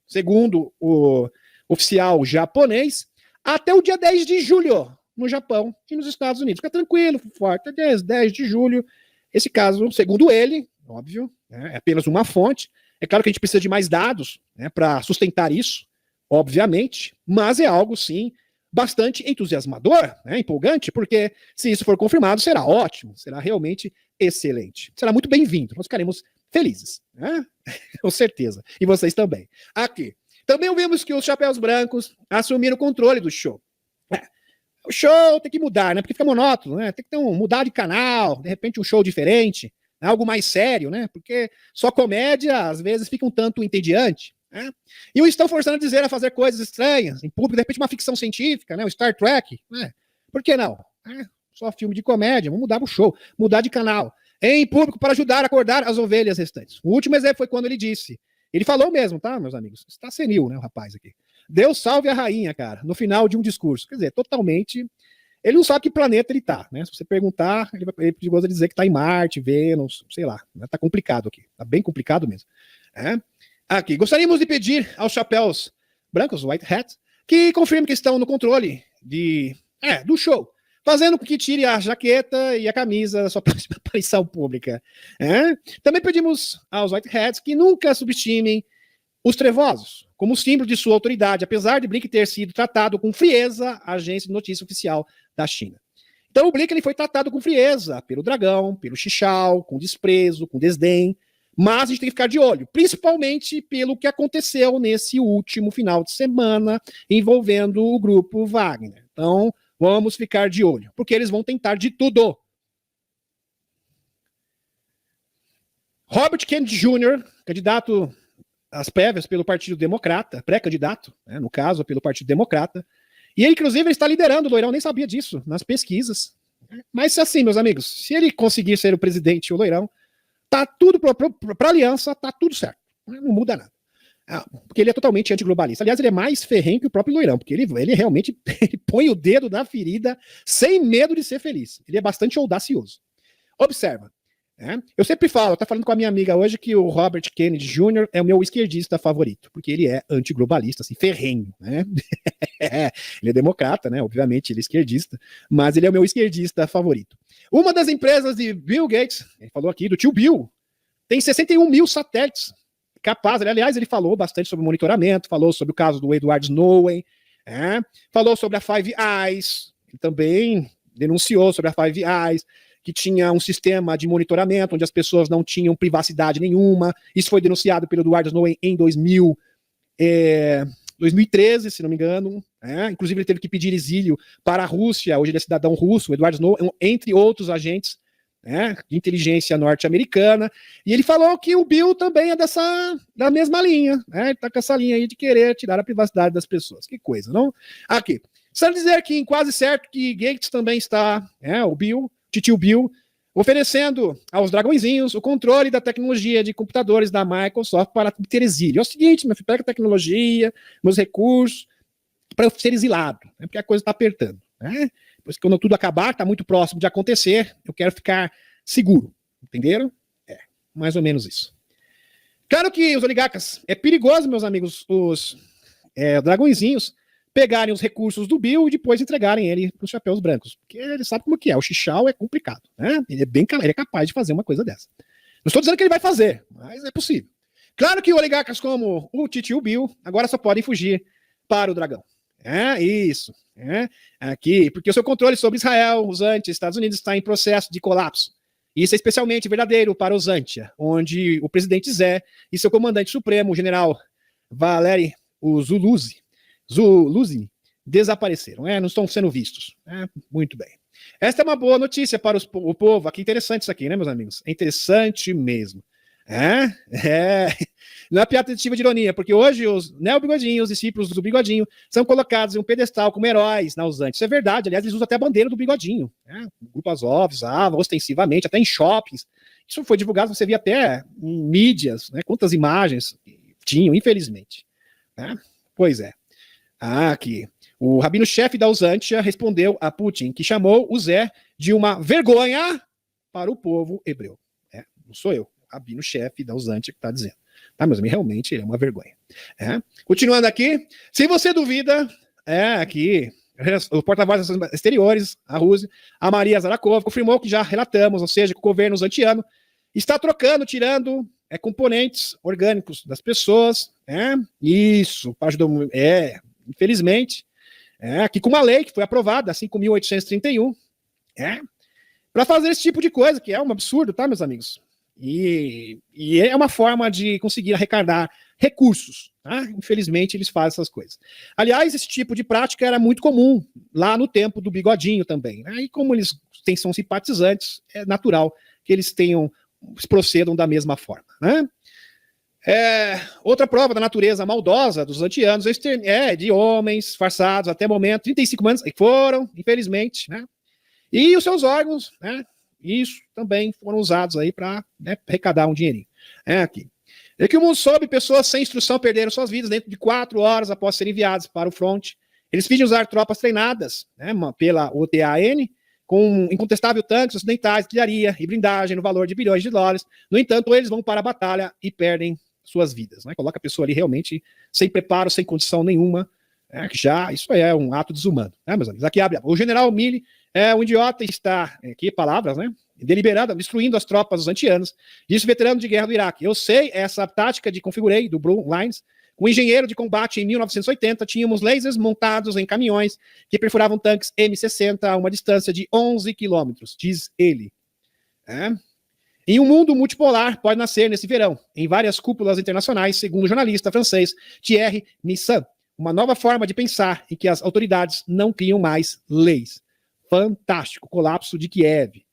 segundo o oficial japonês, até o dia 10 de julho, no Japão e nos Estados Unidos. Fica tranquilo, forte, até 10 de julho. Esse caso, segundo ele, óbvio, é apenas uma fonte. É claro que a gente precisa de mais dados, né, para sustentar isso, obviamente, mas é algo, sim, bastante entusiasmador, né, empolgante, porque se isso for confirmado, será ótimo, será realmente excelente. Será muito bem-vindo, nós ficaremos felizes, né? Com certeza. E vocês também. Aqui. Também ouvimos que os chapéus brancos assumiram o controle do show. O show tem que mudar, né? Porque fica monótono, né? Tem que mudar de canal, de repente um show diferente, algo mais sério, né? Porque só comédia, às vezes, fica um tanto entediante. Né? E o estão forçando a dizer a fazer coisas estranhas, em público, de repente uma ficção científica, né? O Star Trek, né? Por que não? Só filme de comédia, vamos mudar o show, mudar de canal. Em público para ajudar a acordar as ovelhas restantes. O último exemplo foi quando ele disse, ele falou mesmo, tá, meus amigos? Está senil, né, o rapaz aqui. Deus salve a rainha, cara, no final de um discurso. Quer dizer, totalmente... Ele não sabe que planeta ele tá, né? Se você perguntar, ele é perigoso dizer que tá em Marte, Vênus, sei lá. Tá complicado aqui, tá bem complicado mesmo. Aqui, gostaríamos de pedir aos chapéus brancos, white hats, que confirmem que estão no controle do show, fazendo com que tire a jaqueta e a camisa da sua próxima aparição pública. Também pedimos aos white hats que nunca subestimem os trevosos, como símbolo de sua autoridade, apesar de Blink ter sido tratado com frieza, a agência de notícia oficial da China. Então o Blink ele foi tratado com frieza pelo Dragão, pelo Xichao, com desprezo, com desdém, mas a gente tem que ficar de olho, principalmente pelo que aconteceu nesse último final de semana envolvendo o grupo Wagner. Então vamos ficar de olho, porque eles vão tentar de tudo. Robert Kennedy Jr., candidato às prévias pelo Partido Democrata, pré-candidato, né, no caso, pelo Partido Democrata, e ele, inclusive, ele está liderando, o Loirão nem sabia disso, nas pesquisas. Mas assim, meus amigos, se ele conseguir ser o presidente, o Loirão, tá tudo para aliança, tá tudo certo, não muda nada. Porque ele é totalmente antiglobalista. Aliás, ele é mais ferrenho que o próprio Loirão, porque ele realmente ele põe o dedo na ferida sem medo de ser feliz. Ele é bastante audacioso. Observa. Eu sempre falo, tá falando com a minha amiga hoje que o Robert Kennedy Jr. é o meu esquerdista favorito, porque ele é antiglobalista, assim, ferrenho, né? Ele é democrata, né? Obviamente, ele é esquerdista, mas ele é o meu esquerdista favorito. Uma das empresas de Bill Gates, ele falou aqui, do tio Bill, tem 61 mil satélites capazes. Aliás, ele falou bastante sobre monitoramento, falou sobre o caso do Edward Snowden, falou sobre a Five Eyes, ele também denunciou sobre a Five Eyes, que tinha um sistema de monitoramento onde as pessoas não tinham privacidade nenhuma. Isso foi denunciado pelo Edward Snowden em 2013, se não me engano. Inclusive, ele teve que pedir exílio para a Rússia. Hoje ele é cidadão russo, Edward Snowden, entre outros agentes de inteligência norte-americana. E ele falou que o Bill também é da mesma linha. Ele está com essa linha aí de querer tirar a privacidade das pessoas. Que coisa, não? Aqui. Precisa dizer que quase certo que Gates também está, o Bill, Titio Bill, oferecendo aos dragõezinhos o controle da tecnologia de computadores da Microsoft para ter exílio. É o seguinte, meu filho, pega a tecnologia, meus recursos, para eu ser exilado, porque a coisa está apertando. Depois que quando tudo acabar, está muito próximo de acontecer, eu quero ficar seguro. Entenderam? Mais ou menos isso. Claro que os oligarcas, é perigoso, meus amigos, os dragõezinhos, pegarem os recursos do Bill e depois entregarem ele para os chapéus brancos. Porque ele sabe como que é. O Xichao é complicado. Ele é capaz de fazer uma coisa dessa. Não estou dizendo que ele vai fazer, mas é possível. Claro que oligarcas como o titio Bill agora só podem fugir para o dragão. Isso. Aqui, porque o seu controle sobre Israel, os Estados Unidos, está em processo de colapso. Isso é especialmente verdadeiro para os Antia, onde o presidente Zé e seu comandante supremo, o general Valery Zuluzny, desapareceram, não estão sendo vistos. Muito bem. Esta é uma boa notícia para o povo. Aqui, interessante isso aqui, né, meus amigos? É interessante mesmo. Não é piada tentativa de ironia, porque hoje os neobigodinhos, os discípulos do bigodinho, são colocados em um pedestal como heróis na Usantes. Isso é verdade. Aliás, eles usam até a bandeira do bigodinho. O Grupo Azov usava ostensivamente, até em shoppings. Isso foi divulgado, você via até em mídias, quantas imagens tinham, infelizmente. Pois é. Aqui. O rabino-chefe da Usantia respondeu a Putin, que chamou o Zé de uma vergonha para o povo hebreu. Não sou eu, o rabino-chefe da Usantia que está dizendo. Mas realmente ele é uma vergonha. Continuando aqui, se você duvida, aqui, o porta-voz das exteriores, a Rússia, a Maria Zarakova, confirmou que já relatamos, ou seja, que o governo uzantiano está trocando, tirando componentes orgânicos das pessoas. Isso, para ajudar. Infelizmente, aqui com uma lei que foi aprovada, a 5.831, para fazer esse tipo de coisa, que é um absurdo, tá, meus amigos? E é uma forma de conseguir arrecadar recursos, tá? Infelizmente, eles fazem essas coisas. Aliás, esse tipo de prática era muito comum lá no tempo do bigodinho também. E como eles são simpatizantes, é natural que eles tenham procedam da mesma forma, né? Outra prova da natureza maldosa dos atlantianos de homens disfarçados até o momento, 35 anos, que foram, infelizmente, né? E os seus órgãos, né? Isso também foram usados aí para, né, arrecadar um dinheirinho. Aqui. É que o mundo soube, pessoas sem instrução perderam suas vidas dentro de 4 horas após serem enviados para o front. Eles fingem usar tropas treinadas, né, pela OTAN, com incontestável tanques ocidentais, artilharia e blindagem no valor de bilhões de dólares. No entanto, eles vão para a batalha e perdem suas vidas. Né? Coloca a pessoa ali realmente sem preparo, sem condição nenhuma. Já isso é um ato desumano. Né, meus amigos? Aqui abre. O general Milley é um idiota e está, aqui palavras, né? Deliberada, destruindo as tropas dos antianos. Disse o veterano de guerra do Iraque. Eu sei essa tática de configurei do Blue Lines. Com engenheiro de combate em 1980, tínhamos lasers montados em caminhões que perfuravam tanques M60 a uma distância de 11 quilômetros, diz ele. Em um mundo multipolar pode nascer nesse verão, em várias cúpulas internacionais, segundo o jornalista francês Thierry Missan, uma nova forma de pensar em que as autoridades não criam mais leis. Fantástico, colapso de Kiev.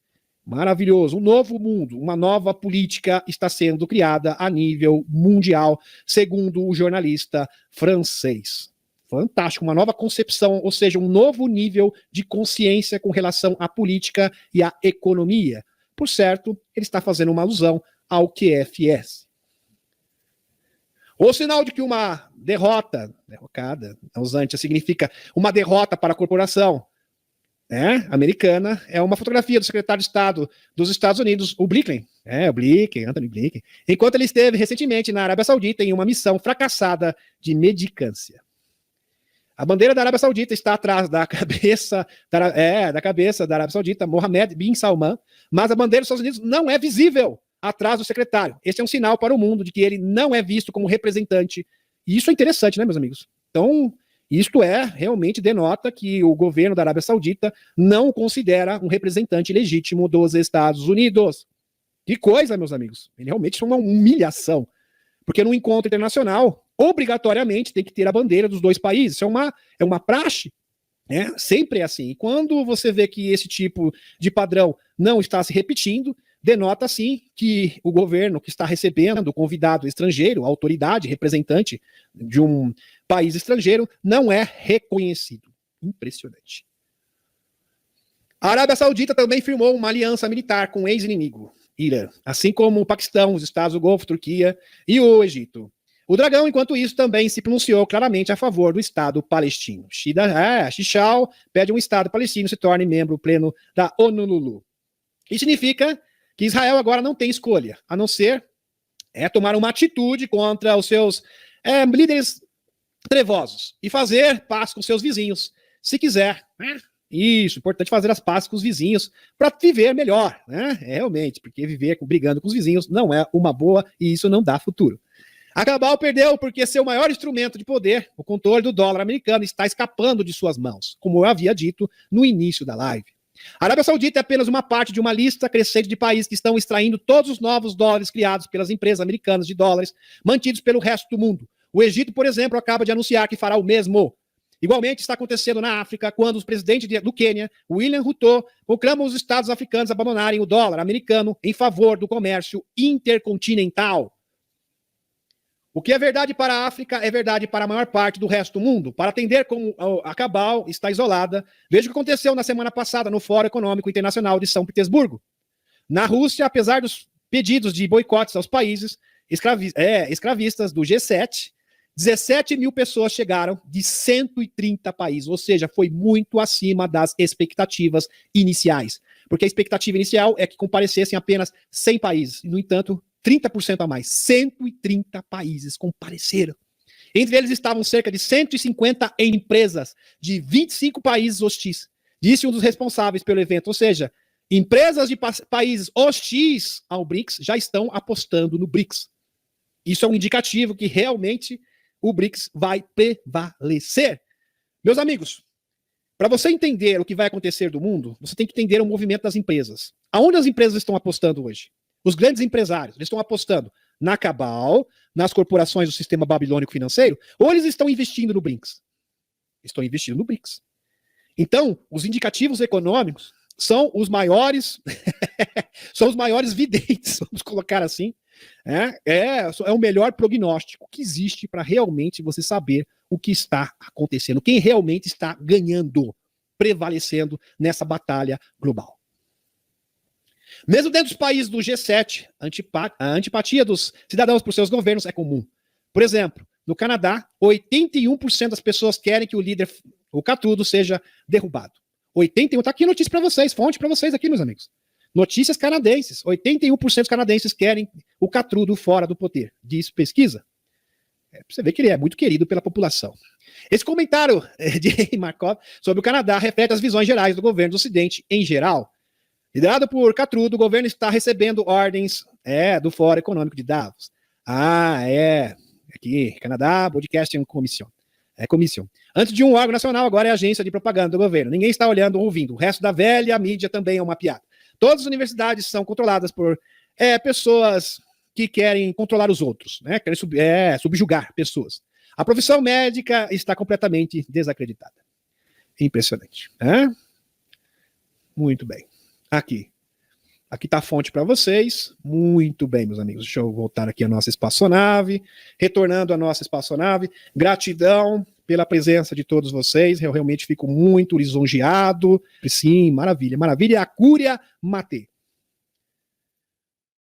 Maravilhoso, um novo mundo, uma nova política está sendo criada a nível mundial, segundo o jornalista francês. Fantástico, uma nova concepção, ou seja, um novo nível de consciência com relação à política e à economia. Por certo, ele está fazendo uma alusão ao QFS. O sinal de que uma derrocada, ausente, significa uma derrota para a corporação, americana, é uma fotografia do secretário de Estado dos Estados Unidos, o Blinken, Anthony Blinken, enquanto ele esteve recentemente na Arábia Saudita em uma missão fracassada de mendicância. A bandeira da Arábia Saudita está atrás da cabeça da Arábia Saudita, Mohammed bin Salman, mas a bandeira dos Estados Unidos não é visível atrás do secretário. Este é um sinal para o mundo de que ele não é visto como representante. E isso é interessante, né, meus amigos? Então, isto realmente denota que o governo da Arábia Saudita não o considera um representante legítimo dos Estados Unidos. Que coisa, meus amigos. Ele realmente é uma humilhação. Porque no encontro internacional, obrigatoriamente tem que ter a bandeira dos dois países. Isso é uma praxe. Sempre é assim. E quando você vê que esse tipo de padrão não está se repetindo, denota, sim, que o governo que está recebendo o convidado estrangeiro, a autoridade representante de um país estrangeiro, não é reconhecido. Impressionante. A Arábia Saudita também firmou uma aliança militar com o ex-inimigo, Irã, assim como o Paquistão, os Estados do Golfo, Turquia e o Egito. O Dragão, enquanto isso, também se pronunciou claramente a favor do Estado palestino. Xichal pede um Estado palestino se torne membro pleno da ONU. Isso significa que Israel agora não tem escolha, a não ser tomar uma atitude contra os seus líderes trevosos e fazer paz com seus vizinhos, se quiser. Isso, importante fazer as pazes com os vizinhos para viver melhor, realmente, porque viver brigando com os vizinhos não é uma boa e isso não dá futuro. A Cabal perdeu porque seu maior instrumento de poder, o controle do dólar americano, está escapando de suas mãos, como eu havia dito no início da live. A Arábia Saudita é apenas uma parte de uma lista crescente de países que estão extraindo todos os novos dólares criados pelas empresas americanas de dólares mantidos pelo resto do mundo. O Egito, por exemplo, acaba de anunciar que fará o mesmo. Igualmente está acontecendo na África, quando o presidente do Quênia, William Ruto, proclama os estados africanos abandonarem o dólar americano em favor do comércio intercontinental. O que é verdade para a África é verdade para a maior parte do resto do mundo. Para atender como a Cabal está isolada, veja o que aconteceu na semana passada no Fórum Econômico Internacional de São Petersburgo. Na Rússia, apesar dos pedidos de boicotes aos países escravistas do G7, 17 mil pessoas chegaram de 130 países, ou seja, foi muito acima das expectativas iniciais. Porque a expectativa inicial é que comparecessem apenas 100 países. No entanto, 30% a mais. 130 países compareceram. Entre eles estavam cerca de 150 empresas de 25 países hostis. Disse um dos responsáveis pelo evento. Ou seja, empresas de países hostis ao BRICS já estão apostando no BRICS. Isso é um indicativo que realmente o BRICS vai prevalecer. Meus amigos, para você entender o que vai acontecer do mundo, você tem que entender o movimento das empresas. Aonde as empresas estão apostando hoje? Os grandes empresários, eles estão apostando na Cabal, nas corporações do sistema babilônico financeiro, ou eles estão investindo no BRICS? Estão investindo no BRICS. Então, os indicativos econômicos são os maiores, são os maiores videntes, vamos colocar assim. É o melhor prognóstico que existe para realmente você saber o que está acontecendo, quem realmente está ganhando, prevalecendo nessa batalha global. Mesmo dentro dos países do G7, a antipatia dos cidadãos por seus governos é comum. Por exemplo, no Canadá, 81% das pessoas querem que o líder, o Catudo, seja derrubado. 81%, tá aqui a notícia para vocês, fonte para vocês aqui, meus amigos. Notícias canadenses, 81% dos canadenses querem o Catudo fora do poder. Diz pesquisa. Você vê que ele é muito querido pela população. Esse comentário de Markov sobre o Canadá reflete as visões gerais do governo do Ocidente em geral. Liderado por Catudo, o governo está recebendo ordens do Fórum Econômico de Davos. Aqui, Canadá Broadcasting Commission. Antes de um órgão nacional, agora é a agência de propaganda do governo. Ninguém está olhando ou ouvindo. O resto da velha mídia também é uma piada. Todas as universidades são controladas por pessoas que querem controlar os outros, né? Querem subjugar pessoas. A profissão médica está completamente desacreditada. Impressionante. Muito bem. Aqui está a fonte para vocês. Muito bem, meus amigos. Deixa eu voltar aqui a nossa espaçonave. Retornando à nossa espaçonave. Gratidão pela presença de todos vocês. Eu realmente fico muito lisonjeado. Sim, maravilha. Maravilha. A Cúria Matê.